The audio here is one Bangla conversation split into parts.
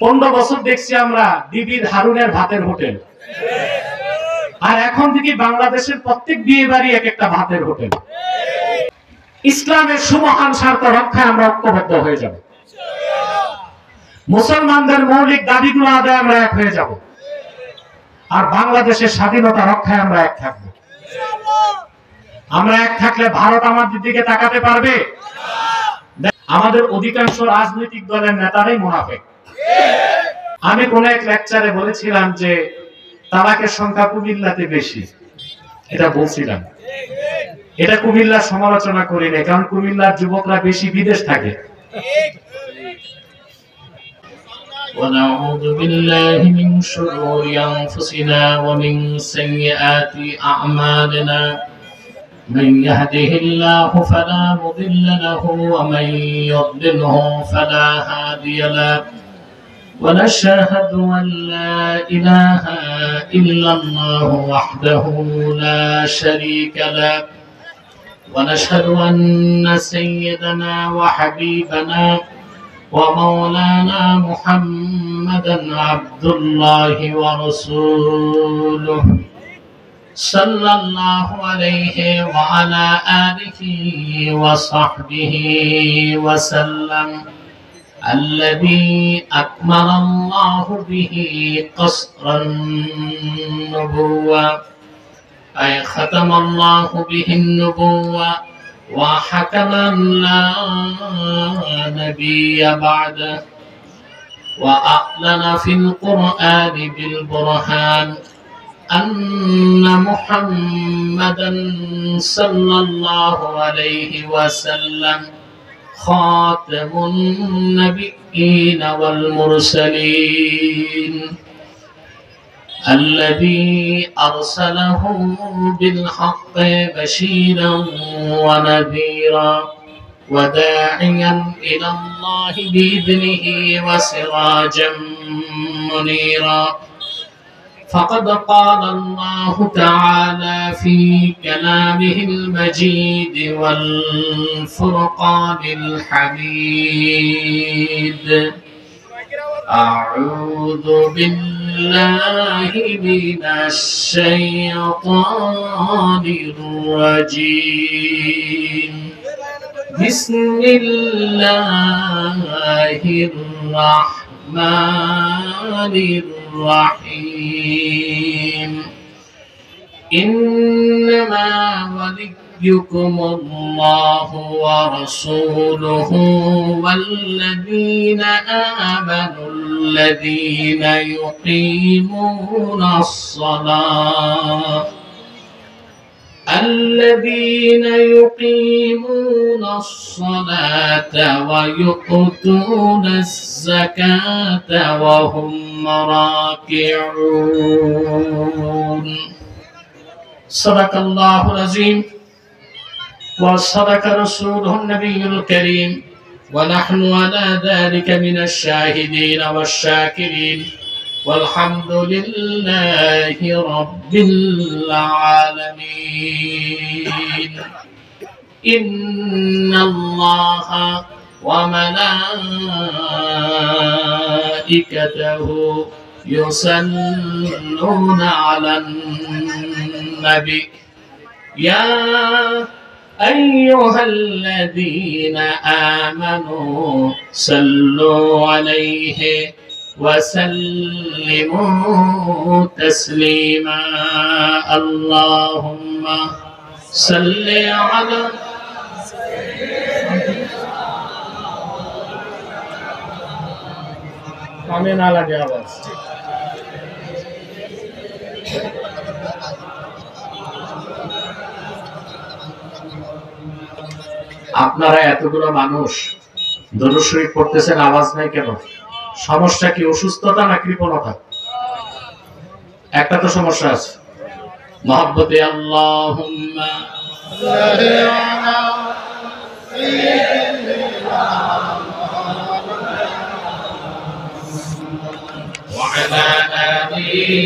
15 বছর দেখছি আমরা বিবির হারুনের ভাতের হোটেল, আর এখন থেকে বাংলাদেশের প্রত্যেক বিয়ে বাড়ি এক একটা ভাতের হোটেল। ইসলামের সুমহান স্বার্থ রক্ষায় আমরা ঐক্যবদ্ধ হয়ে যাব, মুসলমানদের মৌলিক দাবিগুলো আদায় আমরা এক হয়ে যাব, আর বাংলাদেশের স্বাধীনতা রক্ষায় আমরা এক থাকব। আমরা এক থাকলে ভারত আমাদের দিকে তাকাতে পারবে? আমাদের অধিকাংশ রাজনৈতিক দলের নেতারাই মুনাফিক। আমি কোন এক লেকচারে বলেছিলাম যে তালাকের সংখ্যা কুমিল্লাতে বেশি, এটা বলছিলাম। এটা কুমিল্লার সমালোচনা করি না, কারণ কুমিল্লার যুবকরা বেশি বিদেশ থাকে। ونعوذ بالله من شرور أنفسنا ومن سيئات أعمالنا من يهده الله فلا مضل له ومن يضلله فلا هادي له ونشهد أن لا إله إلا الله وحده لا شريك له ونشهد أن سيدنا وحبيبنا ومولانا محمدا عبد الله ورسوله صلى الله عليه وعلى آله وصحبه وسلم الذي أكمل الله به قصر النبوة أي ختم الله به النبوة وحكم لا نبي بعده وأعلن في القرآن بالبرهان أن محمدا صلى الله عليه وسلم خاتم النبيين والمرسلين الذي أرسله بالحق بشيرا ونذيرا وداعيا إلى الله بإذنه وسراجا منيرا فقد قال الله تعالى في كلامه المجيد والفرقان الحميد أعوذ بالله من الشيطان الرجيم بسم الله الرحمن الرحيم إنما وليكم الله ورسوله والذين آمنوا الذين يقيمون الصلاة ويؤتون الزكاة وهم راكعون صدق الله العظيم وصدق رسوله النبي الكريم ونحن على ذلك من الشاهدين والشاكرين والحمد لله رب العالمين إن الله وملائكته يصلون على النبي يا أيها الذين آمنوا صلوا عليه وسلموا تسليما اللهم صل على آمين على جواب আপনারা এতগুলো মানুষ দরুদ শরীফ পড়তেছেন, আওয়াজ নাই কেন? সমস্যা কি অসুস্থতা না কৃপণতা? একটা তো সমস্যা আছে। মহব্বতে আল্লাহুম্মা সাল্লি আলা সাইয়্যিদিনা ওয়া আলা আলিহি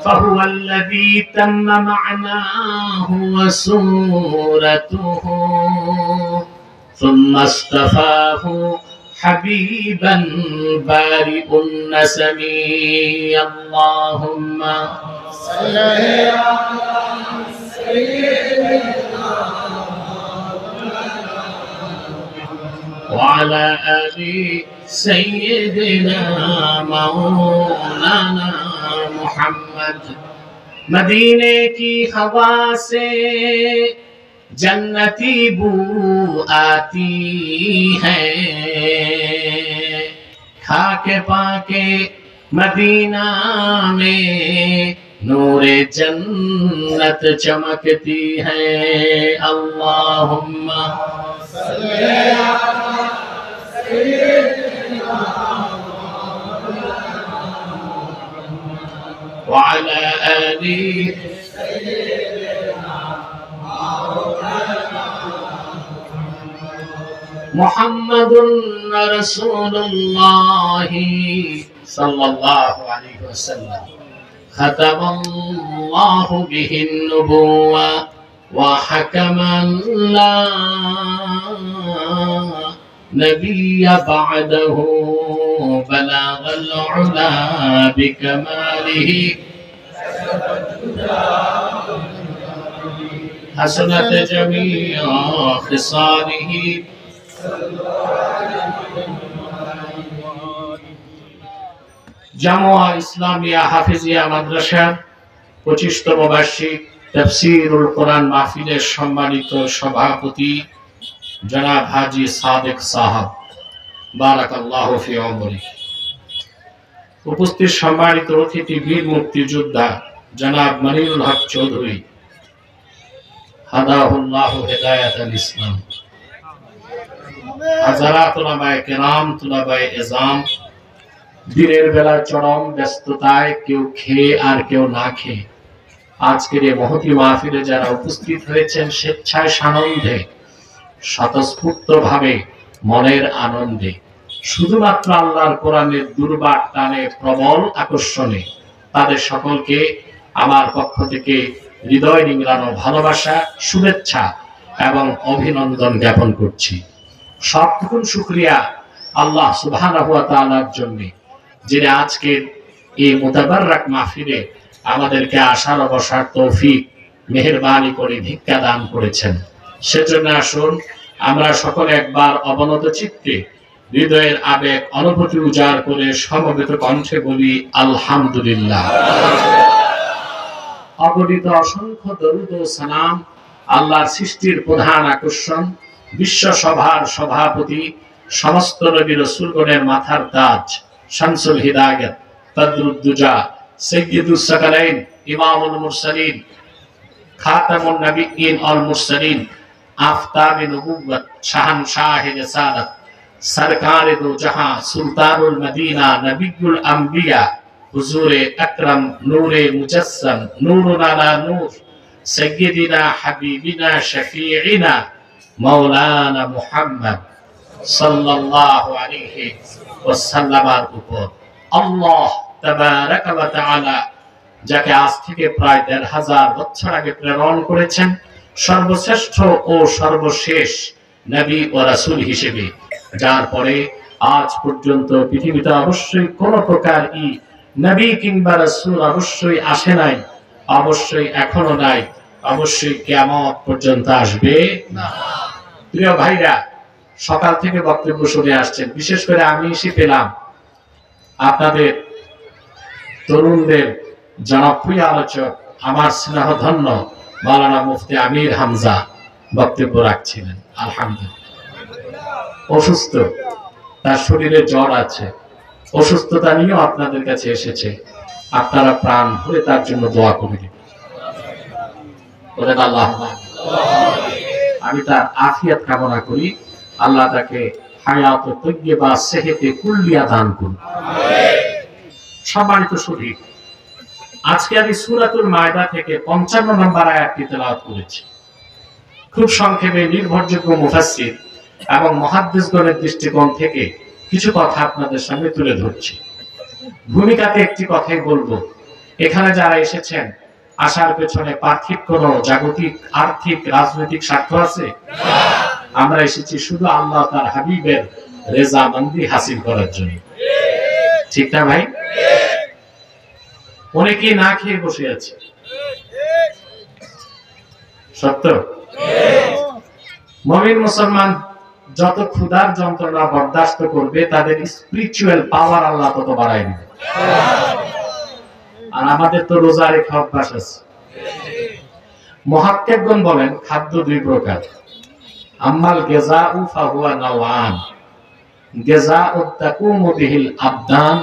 فهو الذي تم معناه وسورته ثم اصطفاه حبيبا بارئ النسم اللهم صل على سيدنا وعلى آل سيدنا مولانا محمد मदीने की हवा से जन्नती बू आती है खाके पाके मदीना में नूरे जन्नत चमकती है अल्लाहुम्मा सल्ली अला सय्यिदिना وعلى آل محمد رسول الله صلى الله عليه وسلم ختم الله به النبوة وحكم لا نبي بعده بلغ العلا بكماله حسنت جميع خصاله জামোয়া ইসলামিয়া হাফিজিয়া মাদ্রাসা 25তম বার্ষিক তাফসীরুল কোরআন মাহফিলের সম্মানিত সভাপতি জনাব হাজী সাদেক সাহেব বারাকাল্লাহু ফি উমরি। উপস্থিত সম্মানিত অতিথি বীর মুক্তিযোদ্ধা জনাব মনিরুল হক চৌধুরী হাদাহুল্লাহু হিদায়াতুল ইসলাম, হাজারাত উলামায়ে কেরাম, তুলাবায়ে ইজাম, দিনের বেলা চরম ব্যস্ততায় কেউ খেয়ে আর কেউ না খেয়ে আজকের এই মহতী মাহফিলে যারা উপস্থিত হয়েছেন স্বেচ্ছায় সানন্দে স্বতঃস্ফূর্ত ভাবে মনের আনন্দে শুধুমাত্র আল্লাহর কোরআনের দুর্বার টানে প্রবল আকর্ষণে তাদের সকলকে আমার পক্ষ থেকে হৃদয় নিংড়ানো ভালোবাসা, শুভেচ্ছা এবং অভিনন্দন জ্ঞাপন করছি। সবটুকু শুকরিয়া আল্লাহ সুবহানাহু ওয়া তাআলার জন্য, যিনি আজকের এই মুতাবাররাক মাহফিলে আমাদেরকে আসার বসার তৌফিক মেহেরবানি করে ভিক্ষা দান করেছেন। সেজন্য আসুন আমরা সকলে একবার অবনত চিত্তে হৃদয়ের আবেগ অনুভূতি উজাড় করে সমবেত কণ্ঠে বলি আলহামদুলিল্লাহ। অগণিত অসংখ্য দরুদ ও সালাম আল্লাহর সৃষ্টির প্রধান আকর্ষণ, বিশ্ব সভার সভাপতি, সমস্ত নবী রাসূলগণের মাথার তাজ, শামসুল হিদায়াত, বদরুদ্দুজা, সাইয়্যিদুস সাকালাইন, ইমামুল মুরসালিন, খাতামুন নবিয়্যিন ওয়াল মুরসালিন, আফতাবে নবুওয়াত, শাহানশাহে রিসালাত, সরকারে দো জাহাঁ, সুলতানুল মদিনা, নবিয়ুল আম্বিয়া, হুজুরে আকরাম, নূরে মুজাসসাম, নূরুন আলা নূর, সাইয়্যিদিনা হাবিবিনা শফিঈনা মাওলানা মুহাম্মদ সাল্লাল্লাহু আলাইহি ওয়াসাল্লামের উপর আল্লাহ তাবারাকা ওয়া তাআলা যাকে আজ থেকে প্রায় ১৫০০ বছর আগে প্রেরণ করেছেন সর্বশ্রেষ্ঠ ও সর্বশেষ নবী ও রাসূল হিসেবে, যার পরে আজ পর্যন্ত পৃথিবীতে অবশ্যই কোন প্রকার নবী কিংবা রাসূল অবশ্যই আসে নাই, অবশ্যই এখনো নাই, অবশ্যই কিয়ামত পর্যন্ত আসবে না। প্রিয় ভাইরা, সকাল থেকে বক্তব্য শুনে আসছেন, বিশেষ করে আমি এসে পেলাম আপনাদের তরুণদের জনপ্রিয় আলোচক আমার স্নেহধন্য মাওলানা মুফতি আমির হামজা বক্তব্য রাখছিলেন। আলহামদুলিল্লাহ, অসুস্থ, তার শরীরে জ্বর আছে, অসুস্থতা নিয়েও আপনাদের কাছে এসেছে। আপনারা প্রাণ ভরে তার জন্য দোয়া করে দিন। আমি তার আফিয়াত কামনা করি, আল্লাহ তাকে হায়াত তাইয়্যিবা সেহতে কুল্লিয়া দান করুন। সম্মানিত সুধী, আজকে আমি সূরাতুল মায়দা থেকে ৫৫ নম্বর আয়াতটি তেলাওয়াত করেছি। খুব সংক্ষেপে নির্ভরযোগ্য মুফাসসির এবং মুহাদ্দিসগণের দৃষ্টিকোণ থেকে কিছু কথা আপনাদের সামনে তুলে ধরছি। ভূমিকাতে একটি কথাই বলবো, এখানে যারা এসেছেন আসার পেছনে পার্থিব কোনো জাগতিক, আর্থিক, রাজনৈতিক স্বার্থ আছে? আমরা এসেছি শুধু আল্লাহ তার হাবিবের রেজামন্দি হাসিল করার জন্য। ঠিক না ভাই? অনেকে না খেয়ে বসে আছে, সত্য। মুমিন মুসলমান যত ক্ষুধার যন্ত্রণা বরদাস্ত করবে, তাদের স্পিরিচুয়াল পাওয়ার আল্লাহ তত বাড়ায় দিবে। আর আমাদের তো রোজা রেখা অভ্যাস আছে। মুহাক্কিকগণ বলেন খাদ্য দুই প্রকার, আম্মাল গিযাউ ফাহুয়া নাওয়ান, গিযাউ তাকুমু বিহিল আবদান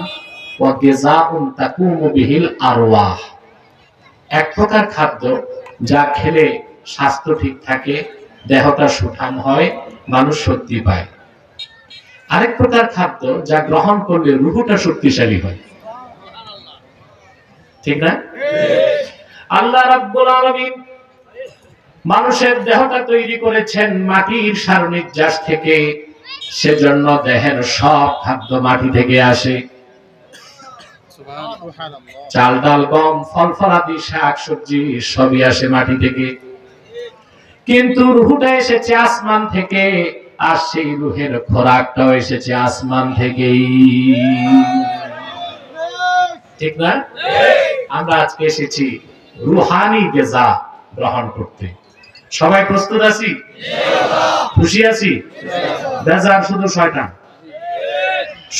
ওয়া গিযাউ তাকুমু বিহিল আরওয়াহ। এক প্রকার খাদ্য যা খেলে স্বাস্থ্য ঠিক থাকে, দেহটা সুঠাম হয়, মানুষ শক্তি পায়। আরেক প্রকার খাদ্য যা গ্রহণ করলে রূহটা শক্তিশালী হয়। ঠিক না? আল্লাহ রাব্বুল আলামিন মানুষের দেহটা তৈরি করেছেন মাটির সারনির্যাস থেকে, সেজন্য দেহের সব খাদ্য মাটি থেকে আসে। চাল ডাল গম ফল ফলাদি শাক সবজি সবই আসে মাটি থেকে, কিন্তু রূহটা এসেছে আসমান থেকে, আর সেই রূহের খোরাকটাও এসেছে আসমান থেকেই। ঠিক না? আমরা আজকে এসেছি রুহানি গিজা গ্রহণ করতে। সবাই প্রস্তুত আছি? খুশি আছি? বেজার শুধু শয়তান,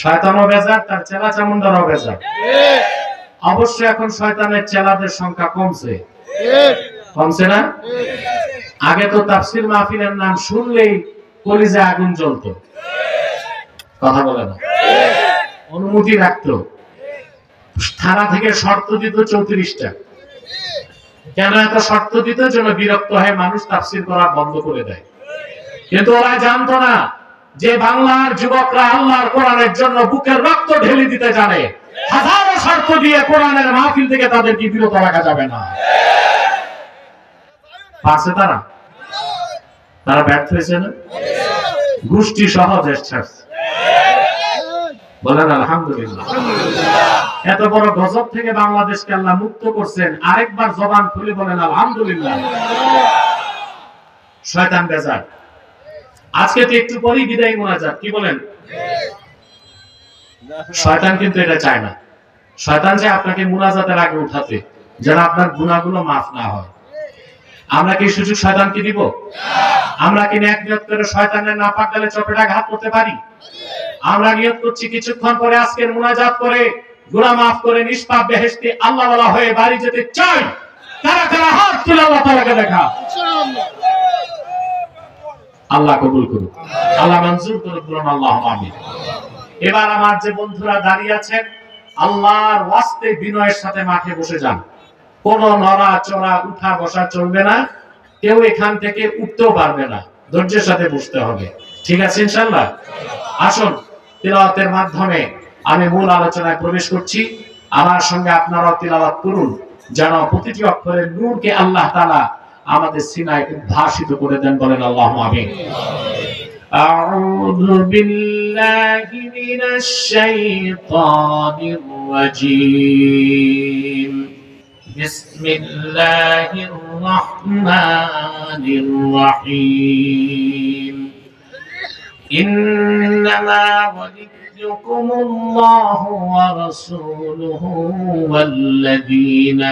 শয়তানও বেজার, তার চেলা চামুন্ডারও বেজার। অবশ্য এখন শয়তানের চেলাদের সংখ্যা কমছে, কমছে না? আগে তো তাফসীর মাহফিলের নাম শুনলেই কলিজায় আগুন জ্বলতো, কথা বলে না, অনুমতি রাখতো। থানা থেকে শর্ত দিত 34টা। কেন এত শর্ত দিত? যেন বিরক্ত হয়ে মানুষ তাফসীর করা বন্ধ করে দেয়। কিন্তু ওরা জানতো না যে বাংলার যুবকরা আল্লাহর কোরআনের জন্য বুকের রক্ত ঢেলে দিতে জানে। হাজারো শর্ত দিয়ে কোরআনের মাহফিল থেকে তাদেরকে বিরত রাখা যাবে না। পারছে তারা? তারা ব্যর্থ হয়েছে না? গোষ্ঠী সহ দেশ ছাড়ছে। বলেন আলহামদুলিল্লাহ। এত বড় গজব থেকে বাংলাদেশকে আল্লাহ মুক্ত করছেন, আরেকবার জবান খুলে বলেন আলহামদুলিল্লাহ। শয়তান বেজার। আজকে তো একটু পরেই বিদায় মোনাজাত, কি বলেন? শয়তান কিন্তু এটা চায় না। শয়তান চায় আপনাকে মোনাজাতের আগে উঠাতে, যেন আপনার গুনাহগুলো মাফ না হয়। আমরা কি সুযোগ শয়তানকে দিব? আমরা কি নেক নিয়ত করে শয়তানের নাপাক গালে চপেটা ঘাত করতে পারি? আমরা নিয়ত করছি কিছুক্ষণ পরে আজকের মুনাজাত করে গুনাহ মাফ করে নিষ্পাপ বেহেশতে আল্লাহ ওয়ালা হয়ে বাড়ি যেতে চাই। কারা কারা হাত তুলে আল্লাহ তাআলাকে দেখা। আল্লাহ কবুল করুন, আল্লাহ মঞ্জুর করুন, বলুন আল্লাহুম্মা আমিন। এবার আমার যে বন্ধুরা দাঁড়িয়ে আছেন, আল্লাহর ওয়াস্তে বিনয়ের সাথে মাঠে বসে যান। কোন নড়া চড়া উঠা বসা চলবে না, কেউ এখান থেকে উঠতেও পারবে না, ধৈর্যের সাথে বসতে হবে। ঠিক আছে ইনশাআল্লাহ? আসুন তিলাওয়াতের মাধ্যমে আমি মূল আলোচনায় প্রবেশ করছি। আমার সঙ্গে আপনারাও তিলাওয়াত করুন, যেন প্রতিটি অক্ষরের নূরকে আল্লাহ তাআলা আমাদের সিনায় উদ্ভাসিত করে দেন। বলেন আল্লাহুম্মা আমিন। আউযু বিল্লাহি মিনাশ শাইতানির রাজীম। বিসমিল্লাহির রাহমানির রাহিম। ইন্নামা ওয়ালিয়্যুকুমুল্লাহু ওয়া রাসূলুহু ওয়াল্লাযীনা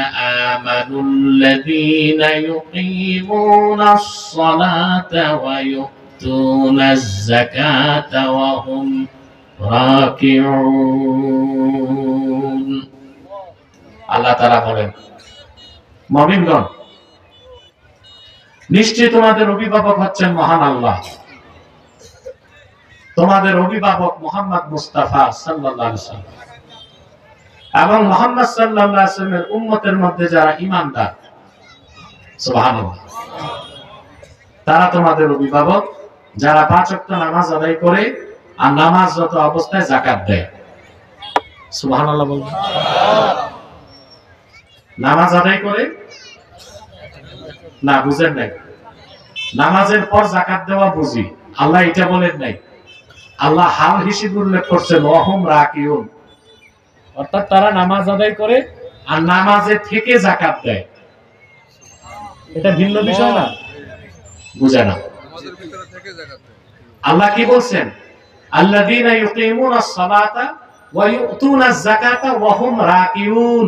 আমানুল্লাযীনা ইউকিমুনাস সালাতা ওয়া ইউতুনাজ যাকাতা ওয়া হুম রাকিউন। আল্লাহ তাআলা বলেন, মুমিনগণ, নিশ্চয়ই তোমাদের অভিভাবক হচ্ছেন মহান আল্লাহ। তোমাদের অভিভাবক মুহাম্মদ মুস্তাফা সাল্লাল্লাহু আলাইহি ওয়াসাল্লাম এবং মুহাম্মদ সাল্লাল্লাহু আলাইহি ওয়াসাল্লামের উম্মতের মধ্যে যারা ঈমানদার, সুবহানাল্লাহ, তারা তোমাদের অভিভাবক, যারা 5 ওয়াক্ত নামাজ আদায় করে আর নামাজরত অবস্থায় যাকাত দেয়। সুবহানাল্লাহ বলুন। নামাজ আদায় করে না, বুঝেন নাই? নামাজের পর যাকাত দেওয়া বুঝি, আল্লাহ এটা বলেন নাই। আল্লাহ হাল হিসেব উল্লেখ করছেন ওয়াহুম রাকিউন, অর্থাৎ তারা নামাজ আদায় করে আর নামাজে থেকে যাকাত দেয়। এটা ভিন্ন বিষয় না? বুঝে না? আল্লাহ কি বলছেন? আল্লাযীনা ইউকিমুনাস সালাতা ওয়া ইউতুনাজ যাকাতা ওয়া হুম রাকিউন।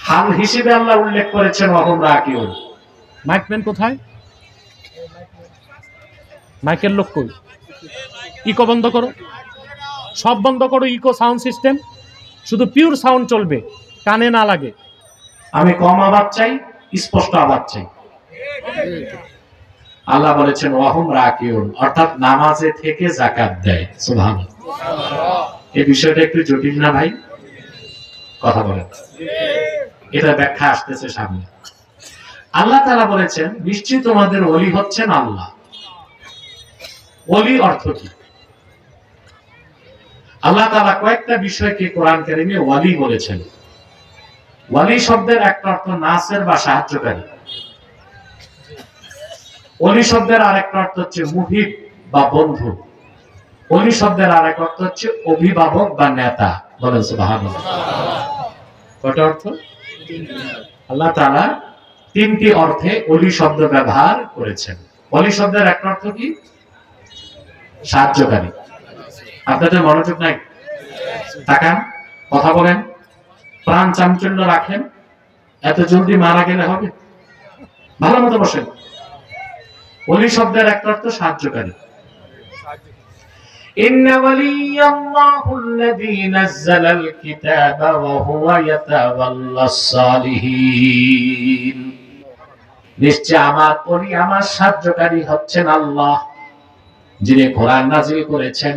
হাল হিসেবে আল্লাহ উল্লেখ করেছেন ওয়া হুম রাকিউন। মাইকম্যান কোথায়? মাইকের লোক কই? ইকো বন্ধ করো, সব বন্ধ করো, ইকো সাউন্ড সিস্টেম, শুধু পিওর সাউন্ড চলবে, কানে না লাগে। আমি কম আওয়াজ চাই, স্পষ্ট আওয়াজ চাই। আল্লাহ বলেছেন ওয়া হুম রাকিউন, অর্থাৎ নামাজে থেকে যাকাত দেয়। সুবহানাল্লাহ। এই বিষয়টা একটু জটিল না ভাই? কথা বলেন। এটা ব্যাখ্যা আসতেছে সামনে। আল্লাহ তাআলা বলেছেন নিশ্চয়ই তোমাদের ওলি হচ্ছেন আল্লাহ। ওলি অর্থ কি? আল্লাহ তাআলা কয়েকটা বিষয়কে কোরআন কারীমে ওয়ালি বলেছেন। ওয়ালি শব্দের একটা অর্থ নাসের বা সাহায্যকারী। ওলি শব্দের আরেকটা অর্থ হচ্ছে মুহিব বা বন্ধু। ওলি শব্দের আরেক অর্থ হচ্ছে অভিভাবক বা নেতা। বলেন সুবহানাল্লাহ। কয়টা অর্থ? আল্লাহ তাআলা তিনটি অর্থে ওলি শব্দ ব্যবহার করেছেন। ওলি শব্দের একটা অর্থ কি? সাহায্যকারী। আপনাদের মনোযোগ নাই? তাকান, কথা বলেন, প্রাণ চাঞ্চল্য রাখেন। এত জলদি মারা গেলে হবে? ভালো মতো বসেন। ওলি শব্দের একটা অর্থ সাহায্যকারী। ইন্না ওয়ালিয়াল্লাহুল্লাযী নাযালাল কিতাবা ওয়া হুয়া ইয়াতাওয়াল্লাস সালিহিন। নিশ্চয় আমার ওলি, আমার সাহায্যকারী হচ্ছেন আল্লাহ, যিনি কোরআন নাযিল করেছেন,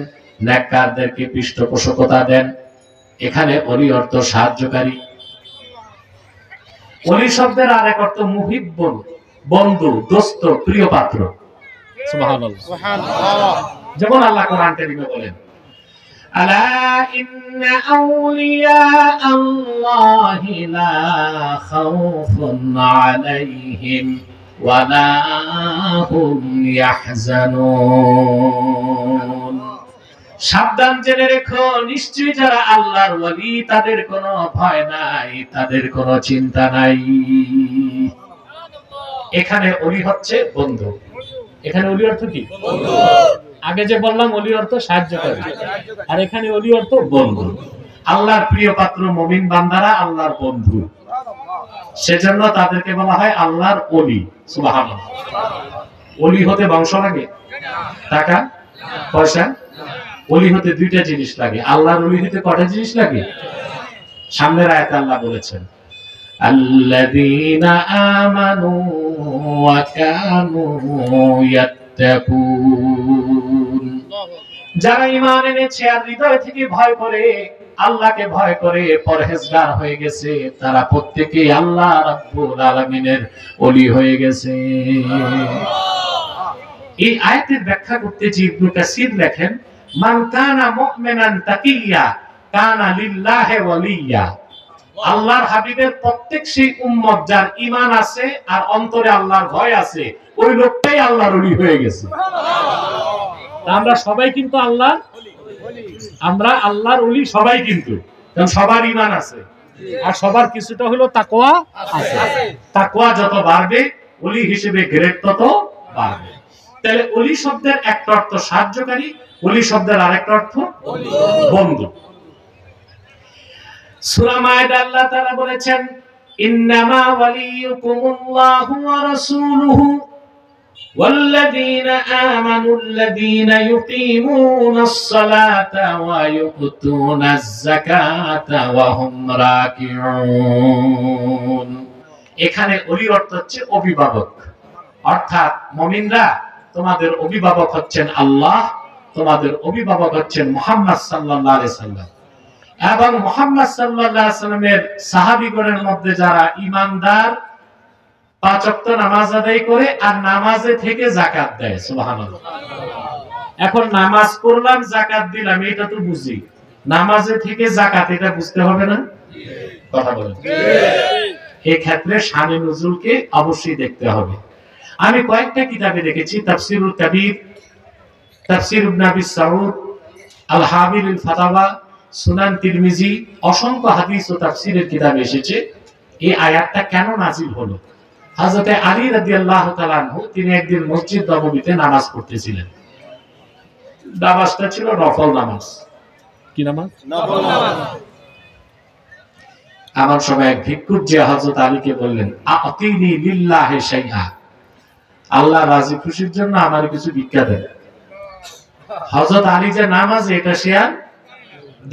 নেককারদেরকে পৃষ্ঠপোষকতা দেন। এখানে ওলি অর্থ সাহায্যকারী। ওলি শব্দের আরেক অর্থ মুহিব্বুন, বন্ধু, দোস্ত, প্রিয় পাত্র। সুবহানাল্লাহ। যেমন আল্লাহ কোরআন কারীমে বলেন আলা ইন্না আউলিয়া আল্লাহি লা খাউফুন আলাইহিম ওয়া লা হুম ইয়াহজানুন। সাবধান জেনে রেখো, নিশ্চয়ই যারা আল্লাহর ওয়ালি তাদের কোনো ভয় নাই, তাদের কোনো চিন্তা নাই। এখানে ওলি হচ্ছে বন্ধু। এখানে ওলি অর্থ কি? বন্ধু। আগে যে বললাম ওলি অর্থ সাহায্যকারী, আর এখানে ওলি অর্থ বন্ধু। আল্লাহর প্রিয় পাত্র মুমিন বান্দারা আল্লাহর বন্ধু, সেজন্য তাদেরকে বলা হয় আল্লাহর ওলি। সুবহানাল্লাহ। ওলি হতে বংশ লাগে, টাকা পয়সা? ওলি হতে দুইটা জিনিস লাগে। আল্লাহর ওলি হতে কয়টা জিনিস লাগে? সামনের আয়াতে আল্লাহ বলেছেন আল্লাযীনা আমানু ওয়া কানু ইয়াত্তাকুন। যারা ঈমান এনেছে আর হৃদয় থেকে ভয় করে, আল্লাহকে ভয় করে পরহেজগার হয়ে গেছে, তারা প্রত্যেকেই আল্লাহ রাব্বুল আলামিনের ওলি হয়ে গেছে। এই আয়াতের ব্যাখ্যা করতে যে ইবনে কাসির লেখেন মান কানা মুমিনান তাকিয়া কানা লিল্লাহি ওয়ালিয়া। আল্লাহর হাবিবের প্রত্যেক সেই উম্মত যার ঈমান আছে আর অন্তরে আল্লাহর ভয় আছে, ওই লোকটাই আল্লাহর ওলি হয়ে গেছে। আমরা সবাই কিন্তু আল্লাহর ওলি, আমরা আল্লাহর ওলি সবাই কিন্তু, কারণ সবার ঈমান আছে আর সবার কিছুটা হলো তাকওয়া আছে। তাকওয়া যত বাড়বে ওলি হিসেবে গ্রেড তত বাড়বে। তাহলে ওলি শব্দের একটা অর্থ সাহায্যকারী, ওলি শব্দের আরেকটা অর্থ বন্ধু। সূরা মায়েদা আল্লাহ তাআলা বলেছেন ইন্নামা ওয়ালিয়ুকুমুল্লাহু ওয়া রাসূলুহু ওয়াল্লাযীনা আমানুল্লাযীনা ইউকিমুনাস সালাতা ওয়া ইউতুনাজ যাকাতা ওয়া হুম রাকিউন। এখানে ওলির অর্থ হচ্ছে অভিভাবক, অর্থাৎ মুমিনরা তোমাদের অভিভাবক হচ্ছেন আল্লাহ, তোমাদের অভিভাবক হচ্ছেন মুহাম্মদ সাল্লাল্লাহু আলাইহি সাল্লাম। এবং মুহাম্মদ সাল্লাল্লাহু আলাইহি সাল্লামের সাহাবীগণের মধ্যে যারা ঈমানদার, পাঁচ ওয়াক্ত নামাজ আদায় করে আর নামাজে থেকে যাকাত দেয়। সুবহানাল্লাহ। এখন নামাজ পড়লাম, যাকাত দিলাম, এটা তো বুঝি, নামাজে থেকে যাকাত এটা বুঝতে হবে না? কথা বলেন। এই ক্ষেত্রে শানে নুজুলকে অবশ্যই দেখতে হবে। আমি কয়েকটা কিতাবে দেখেছি, তাফসীরুল কাবীর, তাফসীর ইবনে আবি সাউদ, আল হাবিলুল ফাতাওয়া, সুনান তিরমিজি, অসংখ্য হাদিস ও তাফসীরের কিতাবে এসেছে এই আয়াতটা কেন নাজিল হলো। হযরত আলী রাদিয়াল্লাহু তাআলা আনহু তিনি একদিন মসজিদ নববীতে নামাজ পড়তেছিলেন। নামাজটা ছিল নফল নামাজ। কি নামাজ? নফল নামাজ। আমার সময় এক ভিক্ষুক যে হযরত আলীকে বললেন, আতিনি লিল্লাহি শাইআ, আল্লাহ রাজি খুশির জন্য আমার কিছু ভিক্ষা দেন। হযরত আলী যে নামাজে এটা সে আর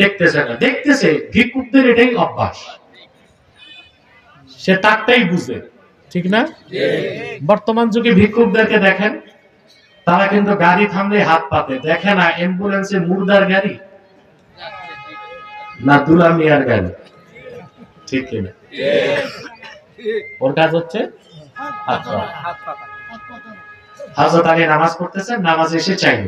দেখতেছে না, দেখতেছে ভিক্ষুকদের এটাই অভ্যাস, সে তারটাই বুঝে, ঠিক না? বর্তমান যুগে ভিক্ষুকদেরকে দেখেন, তারা কিন্তু গাড়ি থামলে হাত পাতে, দেখে না অ্যাম্বুলেন্সে মুর্দার গাড়ি না দুলা মিয়ার গাড়ি, ঠিক কিনা? ওর কাজ হচ্ছে হযরত আলী নামাজ পড়তেছেন, নামাজ এসে চাইল।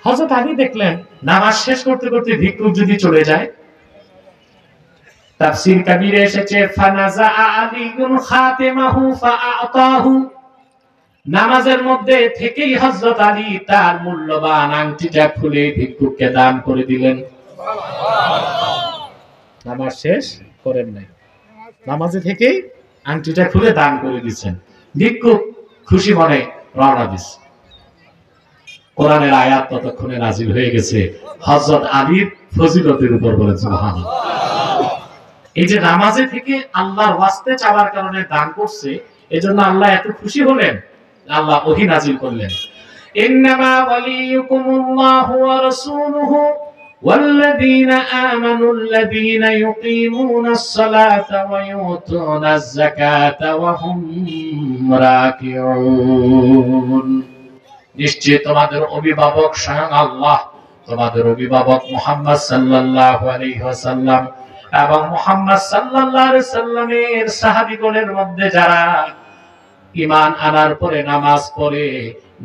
হযরত আলী দেখলেন নামাজ শেষ করতে করতে ভিক্ষুক যদি চলে যায়, তাফসীর কাবীরে এসেছে ফানাজা আলীউন খাতিমাহু ফাআতাহু, নামাজের মধ্যে থেকেই হযরত আলী তার মূল্যবান আংটিটা খুলে ভিক্ষুককে দান করে দিলেন। নামাজ শেষ করেন নাই, নামাজে থেকেই আংটিটা খুলে দান করে দিয়েছেন। ভিক্ষুক খুশি মনে রওনা দিছে। কোরআনের আয়াত ততক্ষণে নাজিল হয়ে গেছে হযরত আলীর ফজিলতের উপর, বলেন সুবহানাল্লাহ। এই যে নামাজে থেকে আল্লাহর ওয়াস্তে চাওয়ার কারণে দান করছে, এজন্য আল্লাহ এত খুশি হলেন, আল্লাহ ওহী নাজিল করলেন, ইন্নামা ওয়ালিয়ুকুমুল্লাহু ওয়া রাসূলুহু ওয়াল্লাযীনা আমানুল্লাযীনা ইউকিমুনাস সালাতা ওয়া ইউতুনাজ যাকাতা ওয়া হুম রাকিউন। নিশ্চয় তোমাদের অভিভাবক স্বয়ং আল্লাহ, তোমাদের অভিভাবক মুহাম্মদ সাল্লাল্লাহু আলাইহি ওয়াসাল্লাম এবং মুহাম্মদ সাল্লাল্লাহু আলাইহি সাল্লামের সাহাবীগণের মধ্যে যারা ঈমান আনার পরে নামাজ পড়ে,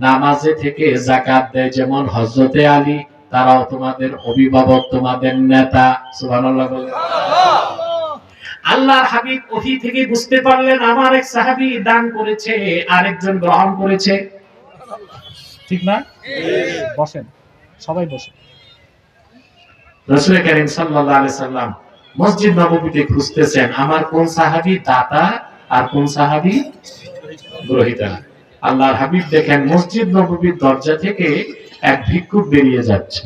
নামাজে থেকে যাকাত দেয়, যেমন হযরতে আলী, তারাও তোমাদের অভিভাবক, তোমাদের নেতা। সুবহানাল্লাহ বলেন। আল্লাহর হাবিব ওহী থেকে বুঝতে পারলেন আমার এক সাহাবী দান করেছে, আরেকজন গ্রহণ করেছে, ঠিক না? বসেন, সবাই বসেন। রাসূল কারীম সাল্লাল্লাহু আলাইহি সাল্লাম মসজিদ নববীতে খুঁজতেছেন আমার কোন সাহাবী দাতা আর কোন সাহাবী গ্রহীতা। আল্লাহর হাবিব দেখেন মসজিদ নববীর দরজা থেকে এক ভিক্ষুক বেরিয়ে যাচ্ছে।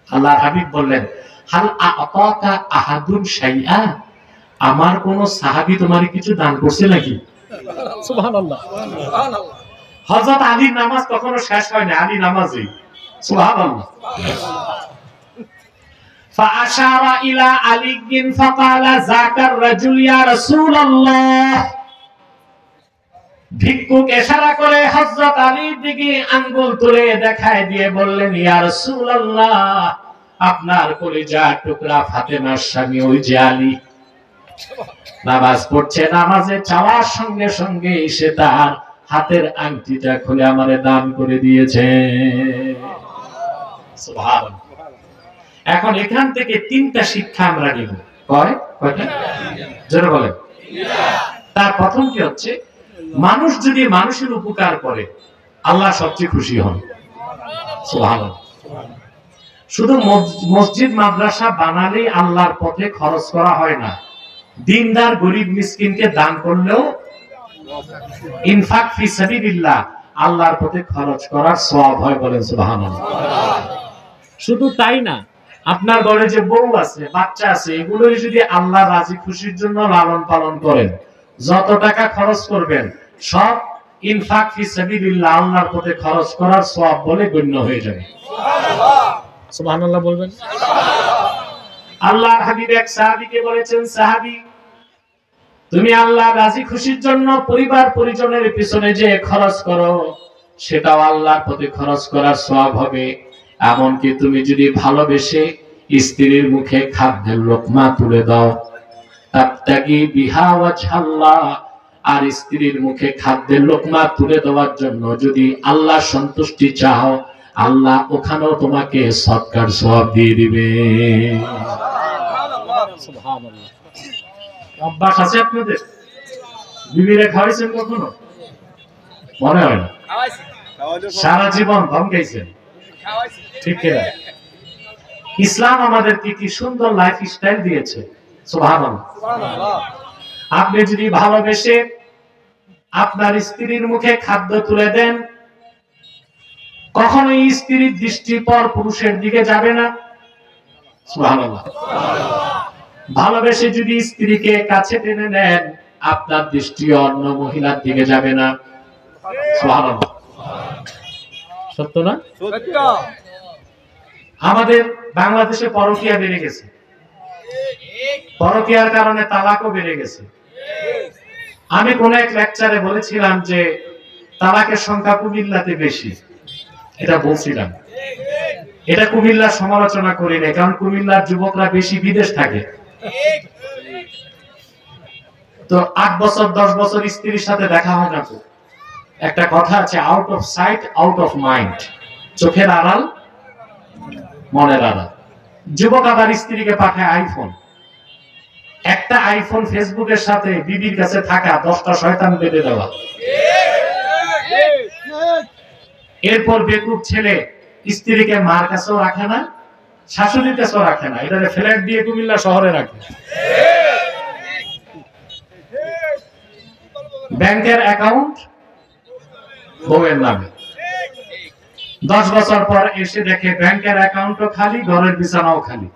আল্লাহর হাবিব বললেন, হাল আতাকা আহাদুন শাইআ, আমার কোন সাহাবী তোমার কিছু দান করছে নাকি? সুবহানাল্লাহ। হযরত আলীর নামাজ কখনো শেষ হয় না, আলী নামাজী। সুবহানাল্লাহ। فأشار إلى علي فقال ذاك الرجل يا رسول الله। ভিক্ষুক ইশারা করে হযরত আলীর দিকে আঙ্গুল তুলে দেখায় দিয়ে বললেন, ইয়া রাসূলুল্লাহ, আপনার কলিজার টুকরা ফাতেমার স্বামী ওই যে আলী নামাজ পড়ছে, নামাজে যাওয়ার সঙ্গে সঙ্গে এসে তার হাতের আংটিটা খুলে আমারে দান করে দিয়েছে। সুবহানাল্লাহ। এখন এখান থেকে তিনটা শিক্ষা আমরা নিব। কয়টা? জোরে বলেন। তার প্রথম কি হচ্ছে, মানুষ যদি মানুষের উপকার করে আল্লাহ সবচেয়ে খুশি হন। সুবহানাল্লাহ। শুধু মসজিদ মাদ্রাসা বানালে আল্লাহর পথে খরচ করা হয় না, দিনদার গরিব মিসকিনকে দান করলেও ইনফাক ফি সাবিলিল্লাহ আল্লাহর পথে খরচ করার সওয়াব হয়, বলেন সুবহানাল্লাহ। শুধু তাই না, আপনার ঘরে যে বউ আছে, বাচ্চা আছে, এগুলো যদি আল্লাহ রাজি খুশির জন্য লালন পালন করেন, যত টাকা খরচ করবেন সব ইনফাক ফি সাবিলিল্লাহ আল্লাহর পথে খরচ করার সওয়াব বলে গণ্য হয়ে যাবে। সুবহানাল্লাহ। সুবহানাল্লাহ বলবেন। আল্লাহর হাবিব এক সাহাবীকে বলেছেন, সাহাবী তুমি আল্লাহ রাজি খুশির জন্য পরিবার পরিজনের পিছনে যে খরচ করো, সেটাও আল্লাহর পথে খরচ করার সওয়াব হবে। এমনকি তুমি যদি ভালোবেসে স্ত্রীর মুখে খাদ্যের লোকমা তুলে দাও, তাবতাগি বিহা ওয়াজহাল্লাহ, আর স্ত্রীর মুখে খাদ্যের লোকমা তুলে দেওয়ার জন্য যদি আল্লাহ সন্তুষ্টি চাও, আল্লাহ ওখানেও তোমাকে সৎকার সওয়াব দিয়ে দিবে। সুবহানাল্লাহ। অভ্যাস আছে আপনাদের? বিবিরে খাওয়াইছেন কখনো? মনে হয় না, সারা জীবন ধমকাইছেন, ঠিক না? ইসলাম আমাদেরকে কি সুন্দর লাইফ স্টাইল দিয়েছে। সুবহানাল্লাহ। আপনি যদি ভালোবেসে আপনার স্ত্রীর মুখে খাদ্য তুলে দেন, কখনোই স্ত্রীর দৃষ্টি পর পুরুষের দিকে যাবে না। সুবহানাল্লাহ। ভালোবেসে যদি স্ত্রীকে কাছে টেনে নেন, আপনার দৃষ্টি অন্য মহিলার দিকে যাবে না। সুবহানাল্লাহ। সত্য না? সত্য। আমাদের বাংলাদেশে পরকীয়া বেড়ে গেছে, পরকীয়ার কারণে তালাকও বেড়ে গেছে। আমি কোন এক লেকচারে বলেছিলাম যে তালাকের সংখ্যা কুমিল্লাতে বেশি, এটা বলছিলাম। এটা কুমিল্লার সমালোচনা করি না, কারণ কুমিল্লার যুবকরা বেশি বিদেশ থাকে। তো 8 বছর 10 বছর স্ত্রীর সাথে দেখা হয় না। তো একটা কথা আছে, out of sight out of mind, চোখের আড়াল মনের আড়াল। যুবক আবার স্ত্রীকে পাঠায় আইফোন, একটা আইফোন ফেসবুকের সাথে বিবির কাছে থাকা 10টা শয়তান বেঁধে দেওয়া। এরপর বেকুব ছেলে স্ত্রীকে মার কাছেও রাখে না, শাশুড়ির কাছেও রাখে না, এটা ফ্ল্যাট দিয়ে কুমিল্লা শহরে রাখে। ব্যাংকের অ্যাকাউন্ট বউয়ের নামে, 10 বছর পর এসে দেখে ব্যাংকের অ্যাকাউন্টও খালি, ঘরের বিছানাও খালি।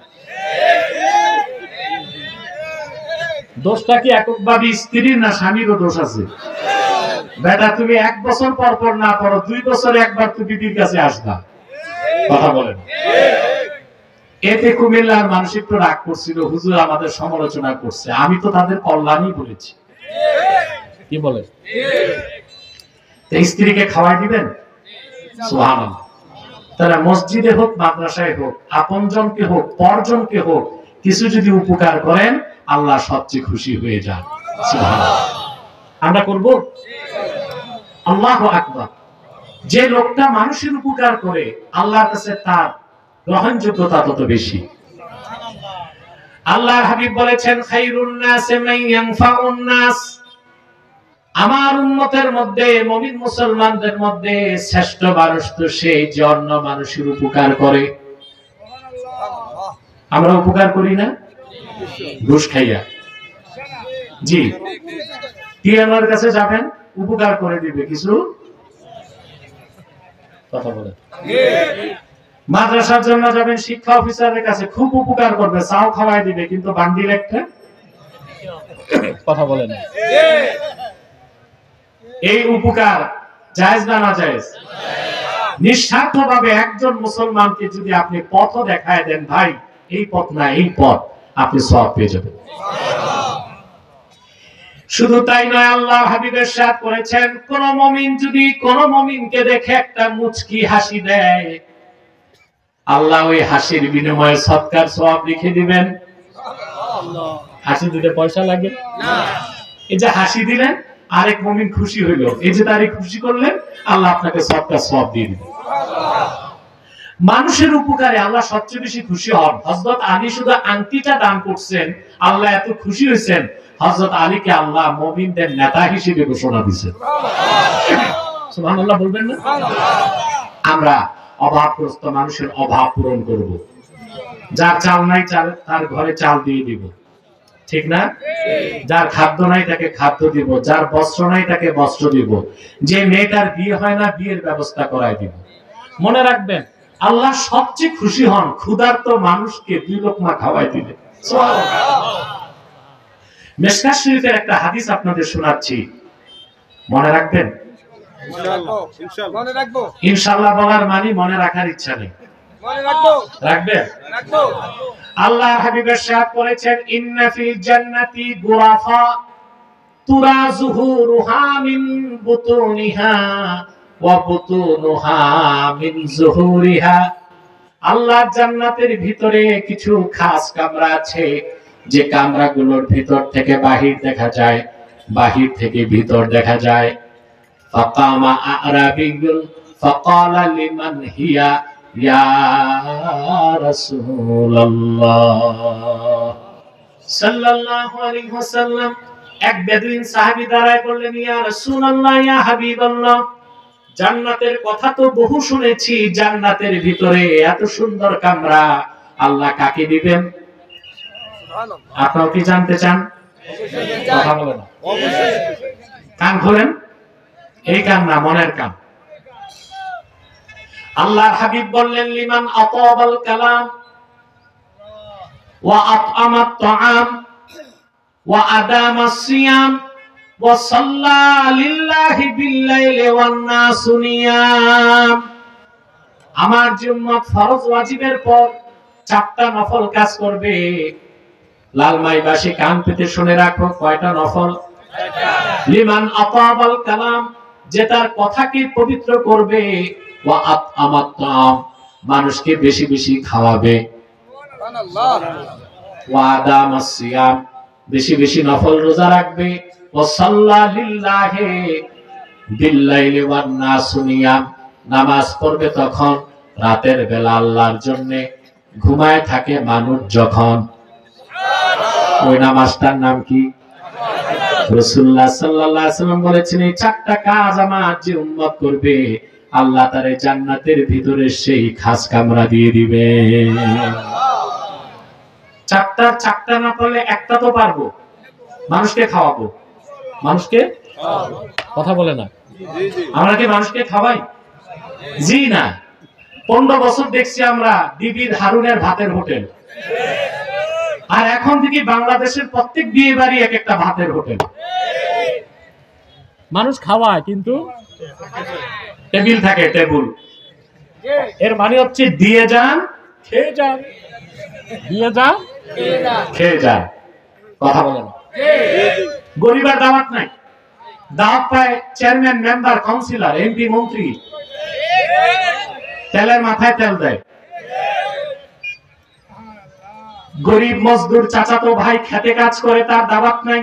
দোষটা কি এককভাবে স্ত্রীর না স্বামীরও দোষ আছে? বেটা তুমি 1 বছর পর পর না করো, 2 বছরে একবার তুমি বিবির কাছে আসবা। কথা বলেন। এতে কুমিল্লার মানুষ একটু রাগ করছিল, হুজুর আমাদের সমালোচনা করছে। আমি তো তাদের কল্যাণই বলেছি। কি বলেন? স্ত্রীকে খাওয়াই দিবেন? সুবহানাল্লাহ। তারা মসজিদে হোক, মাদ্রাসায় হোক, আপনজনকে হোক, পরজনকে হোক, কিছু যদি উপকার করেন, আল্লাহ সবচেয়ে খুশি হয়ে যান। সুবহানাল্লাহ। আমরা করব? আল্লাহু আকবার। যে লোকটা মানুষের উপকার করে, আল্লাহর কাছে তার গ্রহণযোগ্যতা তত বেশি। আল্লাহর হাবিব বলেছেন, খায়রুন নাসি মান ইয়ানফাউন নাস। আমার উম্মতের মধ্যে, মুমিন মুসলমানদের মধ্যে শ্রেষ্ঠ মানুষ তো সেই যে অন্য মানুষের উপকার করে। আমরা উপকার করি না? ঘুষ খাইয়া। জি, কি আমার কাছে যাবেন, উপকার করে দিবে কিছু। কথা বলেন। মাদ্রাসার জন্য যাবেন, শিক্ষা অফিসারের কাছে খুব উপকার করবে, চাও খাওয়াই দিবে, কিন্তু বান্ডিল একটা। কথা বলেন। এই উপকার জায়েজ না না জায়েজ? নিঃস্বার্থভাবে একজন মুসলমানকে যদি আপনি পথ দেখায় দেন, ভাই এই পথ না এই পথ, আপনি সওয়াব পেয়ে যাবেন। শুধু তাই নয়, আল্লাহ হাবিব ইরশাদ করেছেন, কোন মুমিন যদি কোন মুমিনকে দেখে একটা মুচকি হাসি দেয়, আল্লাহ ওই হাসির বিনিময়ে সদকার সওয়াব লিখে দিবেন। হাসি দিতে পয়সা লাগে না। এই যে হাসি দিলেন, আরেক মুমিন খুশি হইল, এই যে তারে খুশি করলেন, আল্লাহ আপনাকে সদকার সওয়াব দিয়ে দিবেন। মানুষের উপকারে আল্লাহ সবচেয়ে বেশি খুশি হন। হযরত আলী শুধু আংটিটা দান করছেন, আল্লাহ এত খুশি হয়েছেন, হযরত আলীকে আল্লাহ মুমিনদের নেতা হিসেবে ঘোষণা দিয়েছেন। সুবহানাল্লাহ বলবেন না? আমরা অভাবগ্রস্ত মানুষের অভাব পূরণ করব। যার চাল নাই তার ঘরে চাল দিয়ে দিব, ঠিক না? যার খাদ্য নাই তাকে খাদ্য দিব, যার বস্ত্র নাই তাকে বস্ত্র দিব, যে মেয়েটার বিয়ে হয় না বিয়ের ব্যবস্থা করাই দিব। মনে রাখবেন, আল্লাহ সবচেয়ে খুশি হন ক্ষুধার্ত মানুষকে 2 লোকমা খাওয়াই দিলে। মিশকাত শরীফের একটা হাদিস আপনাদের শোনাচ্ছি, মনে রাখবেন? ইনশাআল্লাহ বলার মানে মনে রাখার ইচ্ছা নেই। রাখবেন? আল্লাহ হাবিব ইরশাদ করেছেন, ইন্না ফিল জান্নাতি গুরাফা তুরা যুহুরুহা মিন বুতুনিহা ওয়া বুতুনুহা মিন যুহুরিহা। আল্লাহ জান্নাতের ভিতরে কিছু খাস কামরা আছে, যে কামরাগুলোর ভিতর থেকে বাহির দেখা যায়, বাহির থেকে ভিতর দেখা যায়। ফাকামা আরাবিয়ুন ফাকালা লিমান হিয়া ইয়া রাসূলুল্লাহ সাল্লাল্লাহু আলাইহি ওয়াসাল্লাম। এক বেদুইন সাহাবী দাঁড়ায় বললেন, ইয়া রাসূলুল্লাহ, ইয়া হাবিবাল্লাহ, জান্নাতের কথা তো বহু শুনেছি, জান্নাতের ভিতরে এত সুন্দর কামরা আল্লাহ কাকে দিবেন? আপনারা কি জানতে চান? কথা বলে না। কান খোলেন, এই কান না, মনের কান। আল্লাহর হাবিব বললেন, লিমান আতাবাল কালাম ওয়া আতআমাত তাআম ওয়া আদামাস সিয়াম ওয়া সাল্লা লিল্লাহি বিল-লাইলি ওয়ান নাসু নিয়াম। আমার যে উম্মত ফরজ ওয়াজিবের পর 4টা নফল কাজ করবে, লালমাইবাসী কান পেতে শুনে রাখো, কয়টা নফল? লিমান আতাবাল কালাম, যে তার কথাকে পবিত্র করবে, ওয়া আতআমাত তাআম, মানুষকে বেশি বেশি খাওয়াবে, ওয়া আদামাস সিয়াম, বেশি বেশি নফল রোজা রাখবে, ওয়া সাল্লা লিল্লাহি বিল-লাইলি ওয়ান নাসু নিয়াম, নামাজ পড়বে তখন রাতের বেলা আল্লাহর জন্য, ঘুমায় থাকে মানুষ যখন। ওই নামাজটার নাম কি? রাসূলুল্লাহ সাল্লাল্লাহু আলাইহি ওয়াসাল্লাম বলেছেন, এই 4টা কাজ আমার যে উম্মত করবে, আল্লাহ তারে জান্নাতের ভিতরে সেই খাস কামরা দিয়ে দিবে। 4টা না পারলে একটা তো পারবো, মানুষকে খাওয়াবো। মানুষকে কথা বলে না, আমরা কি মানুষকে খাওয়াই? জি না। 15 বছর দেখছি আমরা ডিবির হারুনের ভাতের হোটেল, আর এখন থেকে বাংলাদেশের প্রত্যেক বিয়ে বাড়ি এক একটা ভাতের হোটেল। মানুষ খাওয়ায় কিন্তু টেবিল থাকে, টেবিল। এর মানে হচ্ছে দিয়ে যান খেয়ে যান, দিয়ে যান খেয়ে যান। কথা বলে না। গরিবের দাওয়াত নাই, দাওয়াত পায় চেয়ারম্যান, মেম্বার, কাউন্সিলর, এমপি, মন্ত্রী। তেলের মাথায় তেল দেয়। গরিব মজদুর চাচাতো ভাই খেতে কাজ করে, তার দাওয়াত নাই।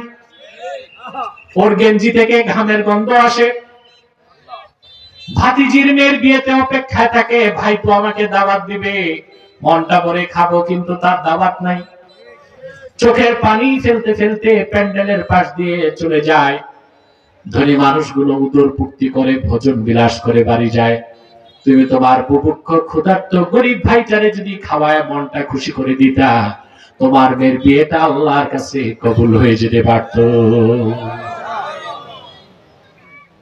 ওর গেঞ্জি থেকে ঘামের গন্ধ আসে। ভাতিজির মেয়ের বিয়েতে অপেক্ষায় থাকে, ভাই তো আমাকে দাওয়াত দিবে, মনটা ভরে খাবো, কিন্তু তার দাওয়াত নাই। চোখের পানি ফেলতে ফেলতে প্যান্ডেলের পাশ দিয়ে চলে যায়। ধনী মানুষগুলো উদর পূর্তি করে, ভোজন বিলাস করে বাড়ি যায়। তুমি তোমার বুভুক্ষ ক্ষুধার্ত গরিব ভাইটারে যদি খাওয়ায় মনটা খুশি করে দিতা, তোমার মেয়ের বিয়েটা আল্লাহর কাছে কবুল হয়ে যেতে পারত।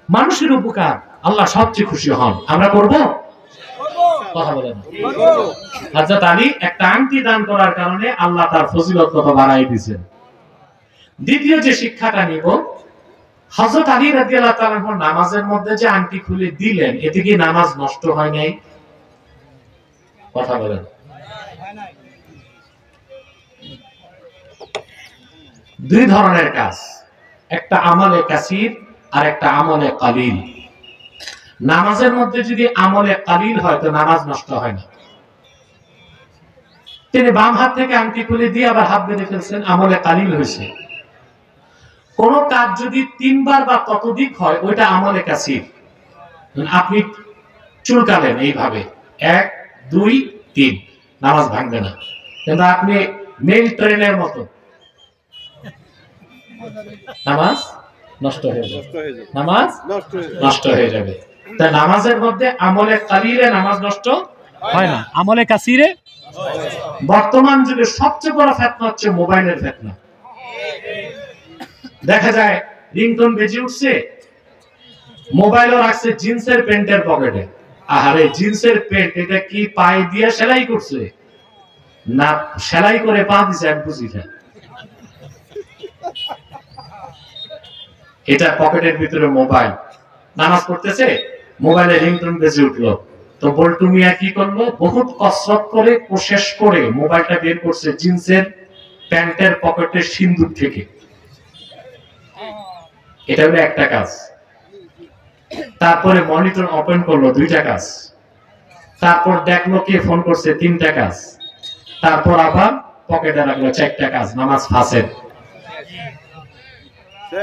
মানুষের উপকার আল্লাহ সবচেয়ে খুশি হন। আমরা করব? কথা বলেন। হযরত আলী একটা আংটি দান করার কারণে আল্লাহ তার ফজিলত কত বাড়াই দিয়েছেন। দ্বিতীয় যে শিক্ষাটা নিব, হযরত আলী রাদিয়াল্লাহু তাআলা নামাজের মধ্যে যে আংটি খুলে দিলেন, এতে কি নামাজ নষ্ট হয় নাই? কথা বলেন। দুই ধরনের কাজ, একটা আমলে কাসির আর একটা আমলে কালিল। নামাজের মধ্যে যদি আমলে কালিল হয় তো নামাজ নষ্ট হয় না। তিনি বাম হাত থেকে আংটি খুলে দিয়ে আবার হাত বেঁধে ফেলছেন, আমলে কালিল হয়েছে। কোন কাজ যদি 3 বার বা ততোধিক হয়, ওইটা আমলে কাসির। আপনি চুলকালেন এইভাবে 1 2 3, নামাজ ভাঙবে না। কিন্তু আপনি মেল ট্রেনের মতো, নামাজ নষ্ট হয়ে যাবে, নামাজ নষ্ট হয়ে যাবে। তা নামাজের মধ্যে আমলে কালিলে নামাজ নষ্ট হয় না, আমলে কাসিরে। বর্তমান যুগে সবচেয়ে বড় ফিতনা হচ্ছে মোবাইলের ফিতনা। দেখা যায় রিংটোন বেজে উঠছে, মোবাইলও রাখছে জিন্সের প্যান্টের পকেটে। আরে জিন্সের প্যান্ট, এটা কি পায়ে দিয়ে সেলাই করছে না সেলাই করে পা দিছে? এক বুঝি না। এটা পকেটের ভিতরে মোবাইল, নামাজ পড়তেছে, মোবাইলে রিংটোন বেজে উঠলো। তো বল্টু মিয়া কি করলো? বহুত কসরত করে কোশিশ করে মোবাইলটা বের করছে জিন্সের প্যান্টের পকেটের সিন্দুক থেকে। এটা হলো একটা কাজ। তারপরে মনিটর ওপেন করলো, 2টা কাজ। তারপর দেখলো কে ফোন করছে, 3টা কাজ। তারপর আবার পকেটে রাখলো, 4টা কাজ। নামাজ ফাসেদ,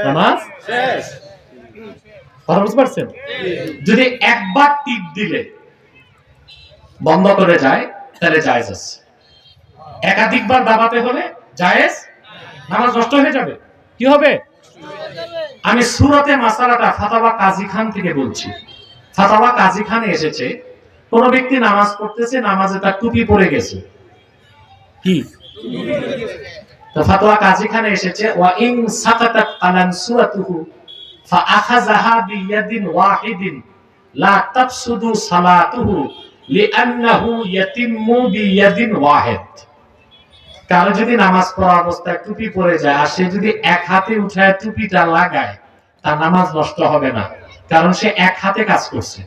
নামাজ শেষ। কথা বুঝতে পারছেন? যদি একবার টিপ দিলে বন্ধ করে যায় তাহলে জায়েজ আছে। একাধিকবার দাবাতে হলে জায়েজ, নামাজ নষ্ট হয়ে যাবে। কি হবে? আমি সূরাতে মাসালাটা ফাতাওয়া কাজী খান থেকে বলছি। ফাতাওয়া কাজী খানে এসেছে, কোন ব্যক্তি নামাজ পড়তেছে, নামাজে তার টুপি পড়ে গেছে। কি তো ফতোয়া কাজীখানে এসেছে ওয়া ইন সাকাতাত আলানসুরাতুহু ফাআখাযাহা বিয়াদিন ওয়াহিদিন লা তাফসুদু সালাতুহু লিআন্নাহু ইয়াতিম্মু বিয়াদিন ওয়াহিদ। কারো যদি নামাজ পড়া অবস্থায় টুপি পরে যায় আর সে যদি এক হাতে উঠায় টুপিটা লাগায়, তার নামাজ নষ্ট হবে না, কারণ সে এক হাতে কাজ করছে।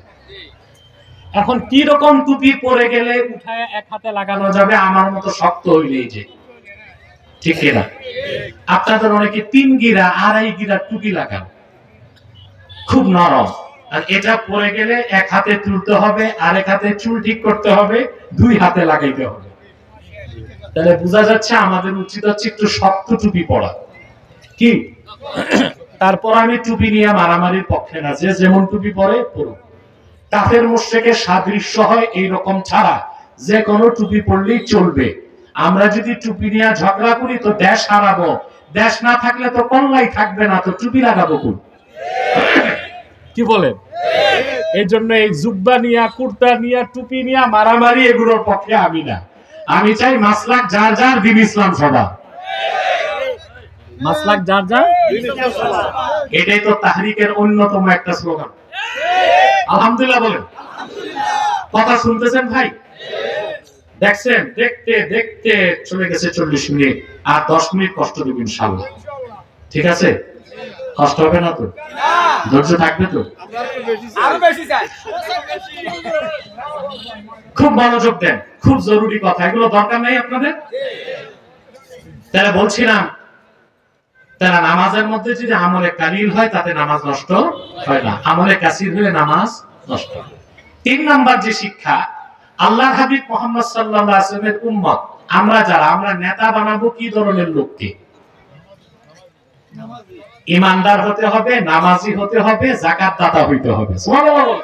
এখন কি রকম টুপি পরে গেলে উঠায় এক হাতে লাগানো যাবে? আমার মতো শক্ত হইলেই যে, ঠিক না? আপনাদের অনেকে 3 গিরা 2.5 গিরা টুপি লাগান, খুব নরম, আর এটা পরে গেলে এক হাতে তুলতে হবে, আরেক হাতে চুল ঠিক করতে হবে, 2 হাতে লাগাইতে হবে। তাহলে বোঝা যাচ্ছে আমাদের উচিত হচ্ছে একটু শক্ত টুপি পরা। কি তারপর আমি টুপি নিয়ে মারামারির পক্ষে না, যে যেমন টুপি পরে পড়ুক। কাফের মুশরিকের সাদৃশ্য হয় এইরকম ছাড়া যে কোনো টুপি পরলেই চলবে। আমরা যদি টুপি নিয়ে ঝগড়া করি তো দেশ হারাবো, দেশ না থাকলে তো কল্লাই থাকবে না, তো টুপি লাগাবো কোন? কি বলেন? এই জন্য এই জুব্বা নিয়া, কুর্তা নিয়া, টুপি নিয়া মারামারি এগুলোর পক্ষে আমি না। আমি চাই মাসলাক যার যার, দ্বীন ইসলাম সবার। মাসলাক যার যার, এটাই তো তাহরিকের অন্যতম একটা স্লোগান। আলহামদুলিল্লাহ বলেন। কথা শুনতেছেন ভাই? দেখছেন, দেখতে দেখতে চলে গেছে 40 মিনিট, আর 10 মিনিট কষ্ট দেব ইনশাআল্লাহ। ঠিক আছে? কষ্ট হবে না তো? ধৈর্য থাকবে তো? আরো বেশি চাই। খুব মনোযোগ দেন, খুব জরুরি কথা, এগুলো দরকার নাই আপনাদের। তারা বলছিলাম, তারা নামাজের মধ্যে যদি আমলে কালিল হয় তাতে নামাজ নষ্ট হয় না, আমলে কাসির হলে নামাজ নষ্ট হয়। 3 নাম্বার যে শিক্ষা, আল্লাহর হাবিব মুহাম্মদ সাল্লাল্লাহু আলাইহি ওয়াসাল্লামের উম্মত আমরা যারা, আমরা নেতা বানাবো কি ধরনের লোককে? ইমানদার হতে হবে, নামাজি হতে হবে, যাকাত দাতা হইতে হবে। সুবহানাল্লাহ।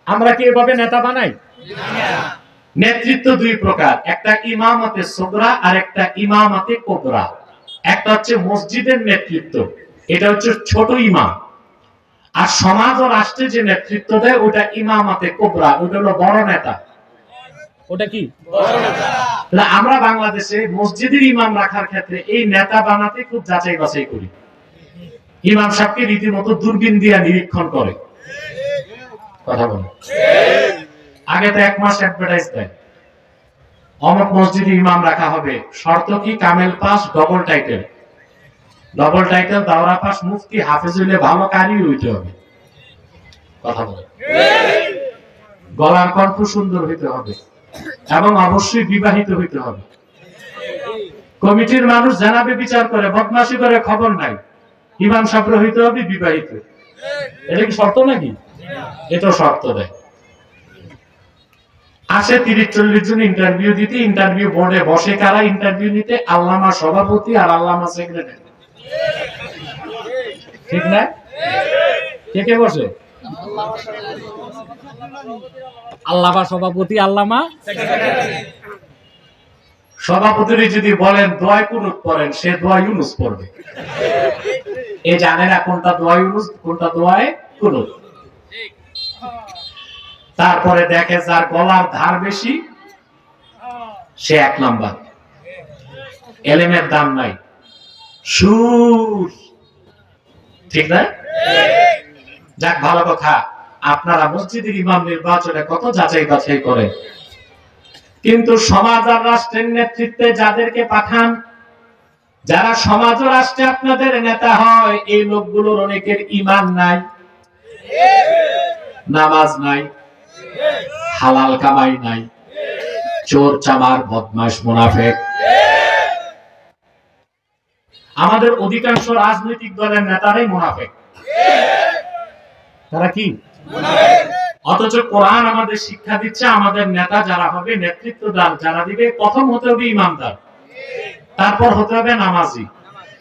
আমরা কি এভাবে নেতা বানাই? নেতৃত্ব 2 প্রকার, একটা ইমামতে সুগরা আর একটা ইমামতে কুবরা। একটা হচ্ছে মসজিদের নেতৃত্ব, এটা হচ্ছে ছোট ইমাম, আর সমাজ ও রাষ্ট্রে যে নেতৃত্ব দেয় ওটা ইমামতে কুবরা, ওটা হলো বড় নেতা। ওটা কি? বড় নেতা। আমরা বাংলাদেশে মসজিদের ইমাম রাখার ক্ষেত্রে এই নেতা বানাতে খুব যাচাই বাছাই করি। ইমাম সাহেবকে রীতিমতো দূরবীন দিয়ে নিরীক্ষণ করে। কথা বলে আগে তো 1 মাস অ্যাডভার্টাইজ দেয়, অমুক মসজিদে ইমাম রাখা হবে, শর্ত কি? কামেল পাস, ডবল টাইটেল, দাওরা পাস, মুফতি, হাফেজ হইলে ভালো কারি হইতে হবে। কথা বলে গলার কণ্ঠ সুন্দর হইতে হবে, এবং অবশ্যই বিবাহিত হইতে হবে। কমিটির মানুষ জানাবে, বিচার করে, বদমাশি করে, খবর নাই, ইমাম সাহেব হইতে হবে বিবাহিত। এটা কি শর্ত নাকি? এটা শর্ত দেয়। আসে 30-40 জন ইন্টারভিউ দিতে, ইন্টারভিউ বোর্ডে বসে কারা ইন্টারভিউ নিতে? আল্লামা সভাপতি আর আল্লামা সেক্রেটারি। ঠিক না? কে কে বসে? আল্লামা সভাপতি, আল্লামা সেক্রেটারি। সভাপতি যদি বলেন দোয়া কুনুত পড়েন, সে দোয়া ইউনুস পড়বে। এই জানে না কোনটা দোয়া ইউনুস, কোনটা দোয়া কুনুত। তারপরে দেখে যার গলার ধার বেশি সে 1 নাম্বার, এলেমের দাম নাই, সুর। ঠিক না? যাক, ভালো কথা। আপনারা মসজিদের ইমাম নির্বাচনে কত যাচাই বাছাই করেন, কিন্তু সমাজ আর রাষ্ট্রের নেতৃত্বে যাদেরকে পাঠান, যারা সমাজ ও রাষ্ট্রে আপনাদের নেতা হয়, এই লোকগুলোর অনেকের ঈমান নাই, নামাজ নাই, হালাল কামাই নাই, চোর চামার বদমাশ মুনাফিক। আমাদের অধিকাংশ রাজনৈতিক দলের নেতারাই মুনাফিক। তারা কি? অথচ কোরআন আমাদের শিক্ষা দিচ্ছে, আমাদের নেতা যারা হবে, নেতৃত্ব যারা দিবে, প্রথম হতে হবে ইমানদার, তারপর হতে হবে নামাজি,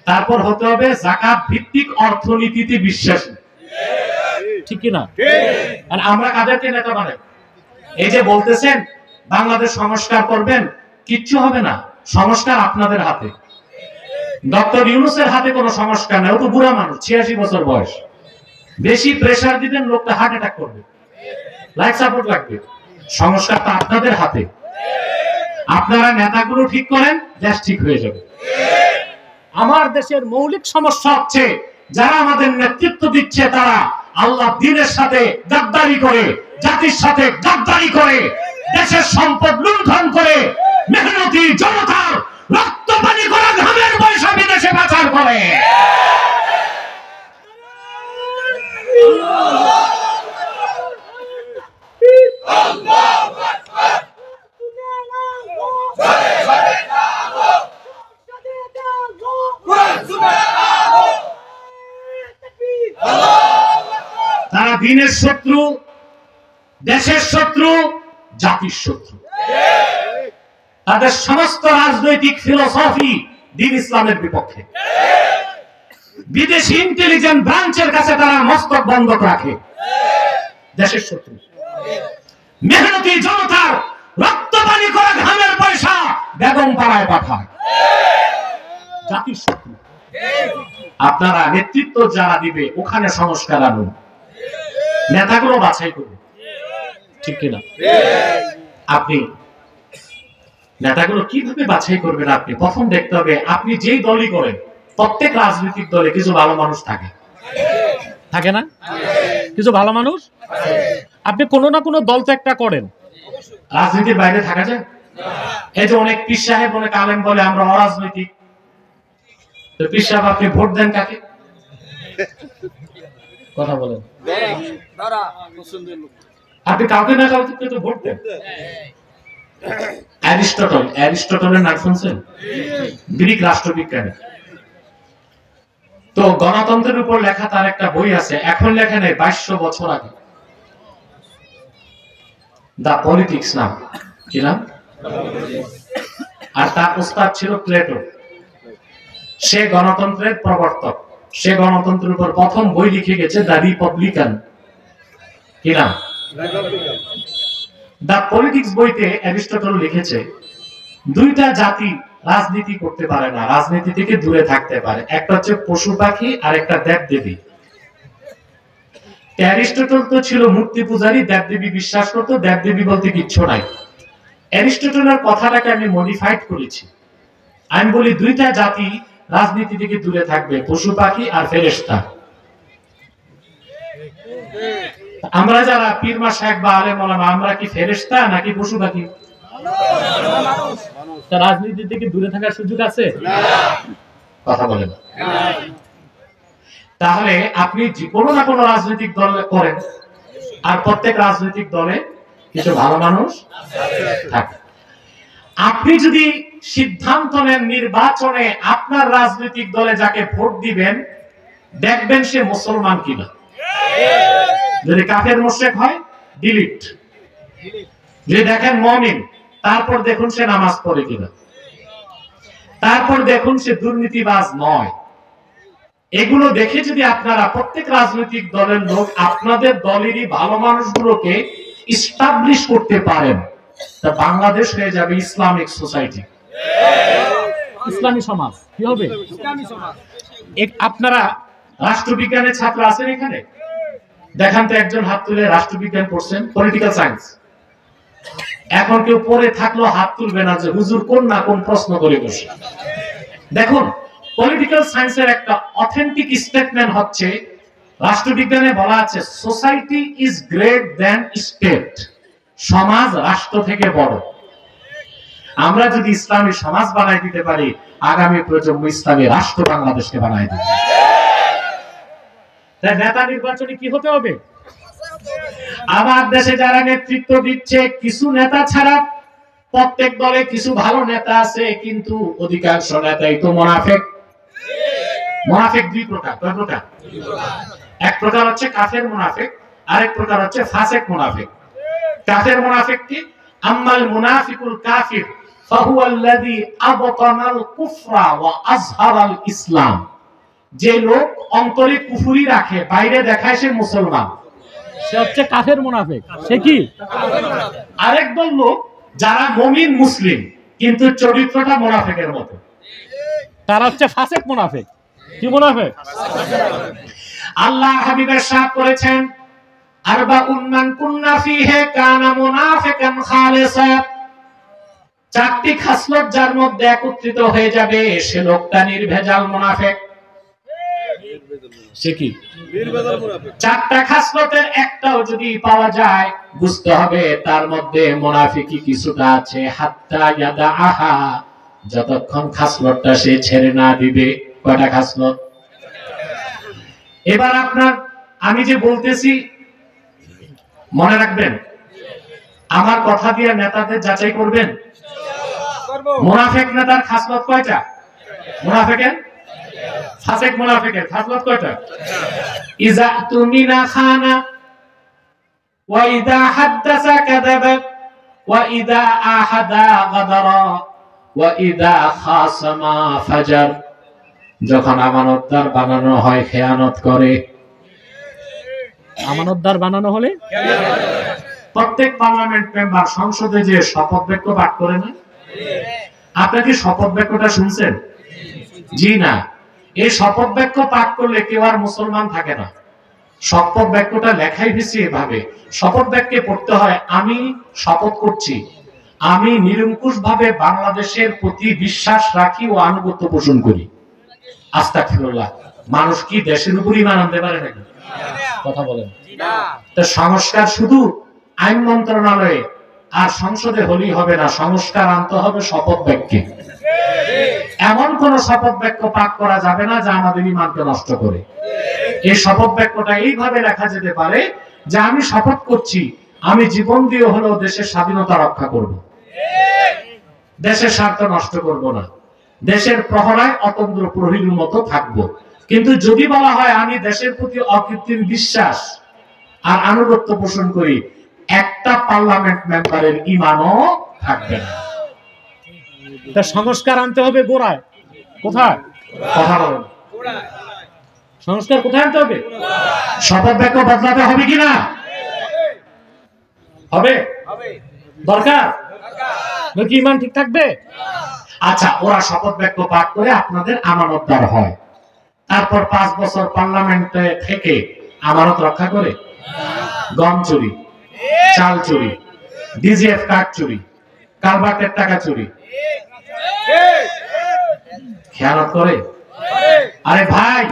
তারপর হতে হবে যাকাত ভিত্তিক অর্থনীতিতে বিশ্বাসী। ঠিক কি না? আর আমরা কাদেরকে নেতা বানাই? এই যে বলতেছেন বাংলাদেশ সংস্কার করবেন, কিচ্ছু হবে না, সংস্কার আপনাদের হাতে। ডক্টর ইউনূসের হাতে কোনো সংস্কার নেই, ও তো বুড়া মানুষ, 86 বছর বয়স। বেশি প্রেসার দিবেন, লোকটা হার্ট অ্যাটাক করবে, লাইফ সাপোর্ট লাগবে। সংস্কার তো আপনাদের হাতে। আপনারা নেতাগুলো ঠিক করেন, দেশ ঠিক হয়ে যাবে। আমার দেশের মৌলিক সমস্যা হচ্ছে যারা আমাদের নেতৃত্ব দিচ্ছে তারা আল্লাহ দ্বীনের সাথে গাদ্দারি করে, জাতির সাথে গাদ্দারি করে, দেশের সম্পদ লুণ্ঠন করে, মেহনতি জনতার রক্ত পানি করা ঘামের পয়সা বিদেশে পাচার করে। তারা দিনের শত্রু, দেশের শত্রু, জাতির শত্রু। তাদের সমস্ত রাজনৈতিক ফিলোসফি দ্বীন ইসলামের বিপক্ষে। বিদেশি ইন্টেলিজেন্ট ব্রাঞ্চের কাছে তারা মস্তক বন্ধক রাখে। দেশের শত্রু। মেহনতি জনতার রক্ত পানি করা ঘামের পয়সা বেগম পাড়ায় পাঠায়। জাতির শত্রু। আপনারা নেতৃত্ব যারা দিবে ওখানে সংস্কার আনুন, নেতাগুলো বাছাই করুন, ঠিক কিনা? আপনি নেতাগুলো কিভাবে বাছাই করবেন? আপনি প্রথম দেখতে হবে আপনি যেই দলই করেন প্রত্যেক রাজনৈতিক দলে কিছু ভালো মানুষ থাকে, থাকে না? কিছু ভালো মানুষ। আপনি কোনো না কোনো দল তো একটা করেন, রাজনীতির বাইরে থাকা যায়? এই যে অনেক পীর সাহেব, অনেক আলেম বলে আমরা অরাজনৈতিক। তো পীর সাহেব আপনি ভোট দেন কাকে? কথা বলেন। আপনি কাউকে না কাউকে তো ভোট দেন। অ্যারিস্টটলের নাম শুনছেন? গ্রিক রাষ্ট্রবিজ্ঞানী। তো গণতন্ত্রের উপর লেখা তার একটা বই আছে, এখন লেখা নেই, 2200 বছর আগে। দা পলিটিক্স নাম। কি নাম? আর তার ওস্তাদ ছিল প্লেটো। সে গণতন্ত্রের প্রবর্তক। সে গণতন্ত্রের উপর প্রথম বই লিখে গেছে, দা রিপাবলিকান। কি নাম? দা পলিটিক্স বইতে অ্যারিস্টটল লিখেছে দুইটা জাতি রাজনীতি করতে পারে না, রাজনীতি থেকে দূরে থাকতে পারে। একটা হচ্ছে পশু পাখি আর একটা দেবদেবী। অ্যারিস্টটল তো ছিল মূর্তি পূজারী, দেবদেবী বিশ্বাস করতো, দেবদেবী বলতে কিচ্ছু নাই। অ্যারিস্টটলের কথাটাকে আমি মডিফাইড করেছি। আমি বলি দুইটা জাতি রাজনীতি থেকে দূরে থাকবে, পশু পাখি আর ফেরেশতা। আমরা যারা পীর মাশায়েখ বা আলেম ওলামা, আমরা কি ফেরেশতা নাকি পশু পাখি? রাজনীতি থেকে দূরে থাকার সুযোগ আছে? কথা বলেন। তাহলে আপনি যে কোনো না কোনো রাজনৈতিক দল করেন, আর প্রত্যেক রাজনৈতিক দলে কিছু ভালো মানুষ থাকে। আপনি যদি সিদ্ধান্ত নেন নির্বাচনে আপনার রাজনৈতিক দলে যাকে ভোট দিবেন, দেখবেন সে মুসলমান কিনা। যদি কাফের মুশরিক হয়, ডিলিট। যদি দেখেন মুমিন, তারপর দেখুন সে নামাজ পড়ে কিনা, তারপর দেখুন সে দুর্নীতিবাজ নয়। এগুলো দেখে যদি আপনারা প্রত্যেক রাজনৈতিক দলের লোক আপনাদের দলেরই ভালো মানুষগুলোকে ইস্টাবলিশ করতে পারেন, তা বাংলাদেশ হয়ে যাবে ইসলামিক সোসাইটি, ইসলামী সমাজ। কি হবে? আপনারা রাষ্ট্রবিজ্ঞানের ছাত্র আছেন এখানে? দেখান তো একজন হাত তুলে রাষ্ট্রবিজ্ঞান পড়ছেন, পলিটিক্যাল সায়েন্স। এখন কেউ পড়ে থাকলেও হাত তুলবে না যে হুজুর কোন না কোন প্রশ্ন করে বসে। দেখুন, পলিটিক্যাল সায়েন্সের একটা অথেন্টিক স্টেটমেন্ট হচ্ছে, রাষ্ট্রবিজ্ঞানে বলা আছে society is great than state. সমাজ রাষ্ট্র থেকে বড়। আমরা যদি ইসলামী সমাজ বানাই দিতে পারি, আগামী প্রজন্ম ইসলামী রাষ্ট্র বাংলাদেশকে বানাই দিবে। তাই নেতা নির্বাচনে কি হতে হবে? আমার দেশে যারা নেতৃত্ব দিচ্ছে, কিছু নেতা ছাড়া প্রত্যেক দলে কিছু ভালো নেতা আছে, কিন্তু অধিকাংশ নেতাই তো মুনাফিক। মুনাফিক দুই প্রকার। কয় প্রকার? এক প্রকার হচ্ছে কাফের মুনাফিক, আরেক প্রকার হচ্ছে ফাসিক মুনাফিক। কাফের মুনাফিক কি? আম্মাল মুনাফিকুল কাফির ফাহুয়াল্লাযী আবতানাল কুফরা ওয়া আযহারাল ইসলাম। যে লোক অন্তরে কুফরি রাখে, বাইরে দেখায় সে মুসলমান, সে হচ্ছে কাফের মুনাফিক। সে কি? আরেক দল লোক যারা মুমিন মুসলিম কিন্তু চরিত্রটা মুনাফিকের মতো, তারা হচ্ছে ফাসিক মুনাফিক। কি মুনাফিক? আল্লাহ হাবিবের সাথ করেছেন আরবাউন মান কুন্না ফীহি কানা মুনাফিকান খালিসা। চারটি খাসলত যার মধ্যে একত্রিত হয়ে যাবে সে লোকটা নির্ভেজাল মুনাফিক। সে কি? চারটা খাসলতের একটাও যদি পাওয়া যায় বুঝতে হবে তার মধ্যে মুনাফিকি কিছুটা আছে। হাত্তা ইয়াদাআহা, যতক্ষণ খাসলতটা সে ছেড়ে না দিবে। কয়টা খাসলত? এবার আপনার আমি যে বলতেছি মনে রাখবেন, আমার কথা দিয়ে নেতাদের যাচাই করবেন। মুনাফিক নেতার খাসলত কয়টা? মুনাফিকের ফাসিক মুনাফিকের খাসলত কয়টা? ইযা তুমিনা খানা ওয়া ইযা হাদাসা কাযাবা ওয়া ইযা আহাদা গাদারা ওয়া ইযা খাসামা ফাজার। যখন আমানতদার বানানো হয় খেয়ানত করে। আমানতদার বানানো হলে প্রত্যেক পার্লামেন্ট মেম্বার সংসদে যে শপথ বাক্য পাঠ করে না, আপনি কি শপথ বাক্যটা শুনছেন? জি না। এই শপথ বাক্য পাঠ করলে কেউ আর মুসলমান থাকে না। শপথ বাক্যটা লেখাই হয়েছে এভাবে। শপথ বাক্যে পড়তে হয়, আমি শপথ করছি আমি নিরঙ্কুশ ভাবে বাংলাদেশের প্রতি বিশ্বাস রাখি ও আনুগত্য পোষণ করি। আস্তাগফিরুল্লাহ। মানুষ কি দেশের উপর ঈমান আনতে পারে নাকি? কথা বলেন। তো সংস্কার শুধু আইন মন্ত্রণালয়ে আর সংসদে হলেই হবে না, সংস্কার আনতে হবে শপথ বাক্যে। এমন কোন শপথ বাক্য পাঠ করা যাবে না যা আমাদের ঈমানকে নষ্ট করে। এই শপথ বাক্যটা এইভাবে লেখা যেতে পারে যে আমি শপথ করছি আমি জীবন দিয়ে হলেও দেশের স্বাধীনতা রক্ষা করব, দেশের স্বার্থ নষ্ট করব না, দেশের প্রহরায় অতন্দ্র প্রহরীর মতো থাকব। কিন্তু যদি বলা হয় আমি দেশের প্রতি অকৃত্রিম বিশ্বাস আর আনুগত্য পোষণ করি, একটা পার্লামেন্ট মেম্বারের ঈমানও থাকবে না। তা সংস্কার আনতে হবে গোড়ায়। কোথায়? কথা বলেন। সংস্কার কোথায় আনতে হবে? শপথ বাক্য বদলাতে হবে কিনা? হবে? দরকার নাকি ঈমান ঠিক থাকবে? আচ্ছা, ওরা শপথ বাক্য পাঠ করে আপনাদের আমানতদার হয়, তারপর 5 বছর পার্লামেন্টে থেকে আমানত রক্ষা করে গম চুরি, চাল চুরি, ডিজিএফ কার্ড চুরি, কারবাটের টাকা চুরি, খেয়ানত করে। আরে ভাই,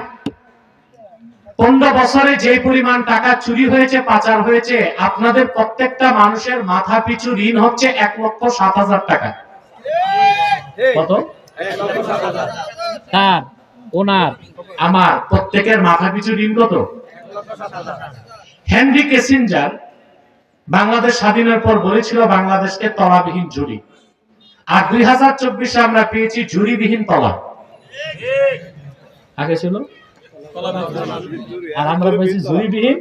15 বছরে যে পরিমাণ টাকা চুরি হয়েছে, পাচার হয়েছে, আপনাদের প্রত্যেকটা মানুষের মাথা পিছু ঋণ হচ্ছে 1,07,000 টাকা। কত? তার, ওনার, আমার প্রত্যেকের মাথা পিছু ঋণ কত? হেনরি কিসিঞ্জার বাংলাদেশ স্বাধীনের পর বলেছিল বাংলাদেশকে তলাবিহীন ঝুড়ি, আর 2024 আমরা পেয়েছি ঝুড়িবিহীন তলা। আগে ছিল আর আমরা পেয়েছি ঝুড়িবিহীন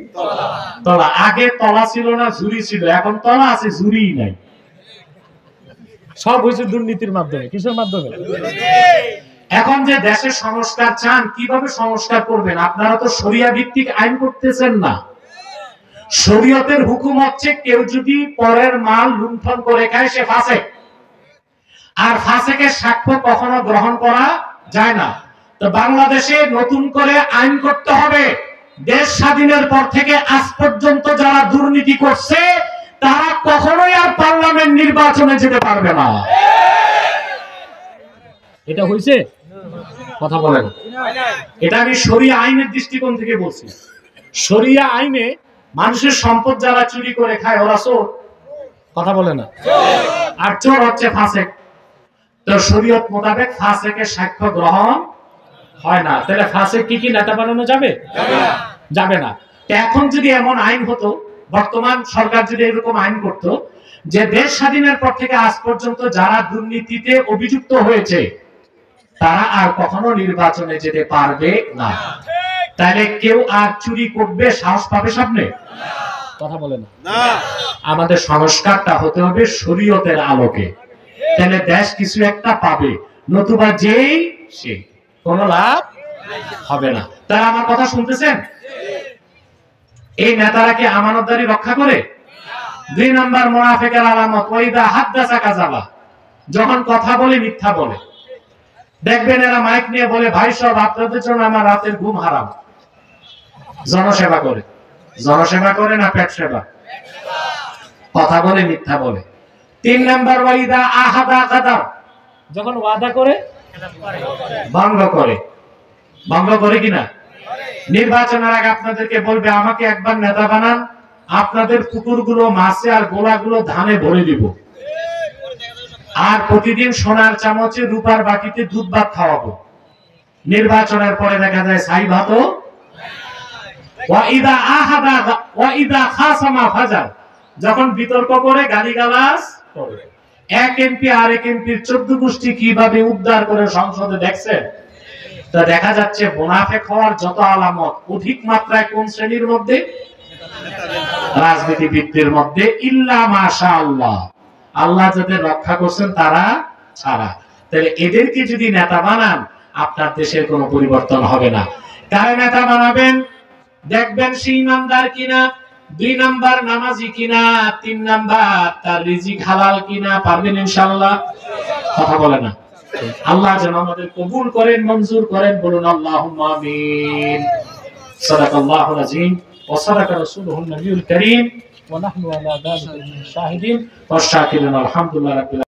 তলা। আগে তলা ছিল না, ঝুড়ি ছিল, এখন তলা আছে, ঝুড়ি নাই। সব হয়েছে দুর্নীতির মাধ্যমে। কিসের মাধ্যমে? এখন যে দেশের সংস্কার চান, কিভাবে সংস্কার করবেন? আপনারা তো শরিয়া ভিত্তিক আইন করতেছেন না। শরীয়তের হুকুম হচ্ছে কেউ যদি পরের মাল লুণ্ঠন করে খায় সে ফাসেক, আর ফাসেকের সাক্ষ্য কখনো গ্রহণ করা যায় না। তো বাংলাদেশে নতুন করে আইন করতে হবে, দেশ স্বাধীনের পর থেকে আজ পর্যন্ত যারা দুর্নীতি করছে তারা কখনোই আর পার্লামেন্ট নির্বাচনে যেতে পারবে না। এটা হইছে? কথা বলেন। এটা আমি শরিয়া আইনের দৃষ্টিকোণ থেকে বলছি। শরিয়া আইনে মানুষের সম্পদ যারা চুরি করে খায় ওরা চোর। কথা বলে না। আর চোর হচ্ছে ফাসেক। তো শরীয়ত মোতাবেক ফাসেকের সাক্ষ্য গ্রহণ হয় না। তাহলে ফাসেক কি নেতা বানানো যাবে? যাবে না। এখন যদি এমন আইন হতো, বর্তমান সরকার যদি এরকম আইন করত যে দেশ স্বাধীনের পর থেকে আজ পর্যন্ত যারা দুর্নীতিতে অভিযুক্ত হয়েছে তারা আর কখনো নির্বাচনে যেতে পারবে না, তাহলে কেউ আর চুরি করবে সাহস পাবে সামনে? কথা বলে না। আমাদের সংস্কারটা হতে হবে শরীয়তের আলোকে, তাহলে দেশ কিছু একটা পাবে, নতুবা যেই সে কোনো লাভ হবে না। তারা আমার কথা শুনতেছেন? এই নেতারা কি আমানতদারি রক্ষা করে? 2 নম্বর মুনাফিকের আলামত ওয়াইদা হাদাসা কাযাবা, যখন কথা বলে মিথ্যা বলে। দেখবেন এরা মাইক নিয়ে বলে ভাই সব আপনাদের জন্য আমার রাতের ঘুম হারাম। জনসেবা করে। জনসেবা করে না পেট সেবা? কথা বলে মিথ্যা বলে। 3 নাম্বার ওয়াইদা আহাদা কাদার, যখন ওয়াদা করে ভঙ্গ করে। ভঙ্গ করে কিনা? নির্বাচনের আগে আপনাদেরকে বলবে আমাকে একবার নেতা বানান, আপনাদের পুকুরগুলো মাছে আর গোলাগুলো ধানে ভরে দিব, আর প্রতিদিন সোনার চামচে রূপার বাটিতে দুধ ভাত খাওয়াবো। নির্বাচনের পরে দেখা যায় ছাই ভাতও। ওয়াইদা আহাদা ওয়াইদা খাসামা ফাজার, যখন বিতর্ক করে গালিগালাজ করে। এক এমপি আর এক এমপির 14 গোষ্ঠী কিভাবে উদ্ধার করে সংসদে দেখছেন? তা দেখা যাচ্ছে মুনাফিক হওয়ার যত আলামত অধিক মাত্রায় কোন শ্রেণীর মধ্যে? রাজনীতিবিদদের মধ্যে। ইল্লা মাশাআল্লাহ, আল্লাহ যাদের রক্ষা করছেন তারা ছাড়া। তাহলে এদেরকে যদি নেতা বানান আপনার দেশের কোনো পরিবর্তন হবে না। কারা নেতা বানাবেন? দেখবেন সে ইমানদার কিনা, 2 নাম্বার নামাজি কিনা, 3 নাম্বার তার রিজিক হালাল কিনা। পারবেন ইনশাআল্লাহ? কথা বলে না। আল্লাহ যেন আমাদের কবুল করেন, মঞ্জুর করেন, বলুন আল্লাহুম্মা আমিন। সাদাকাল্লাহুল আযীম ওয়া সাদাকা রাসূলুহুন নবিয়ুল কারীম ওয়া নাহনু আলা যালিকা মিনাশ শাহিদিন ওয়াশ শাকিরিন। আলহামদুলিল্লাহ রাব্বিল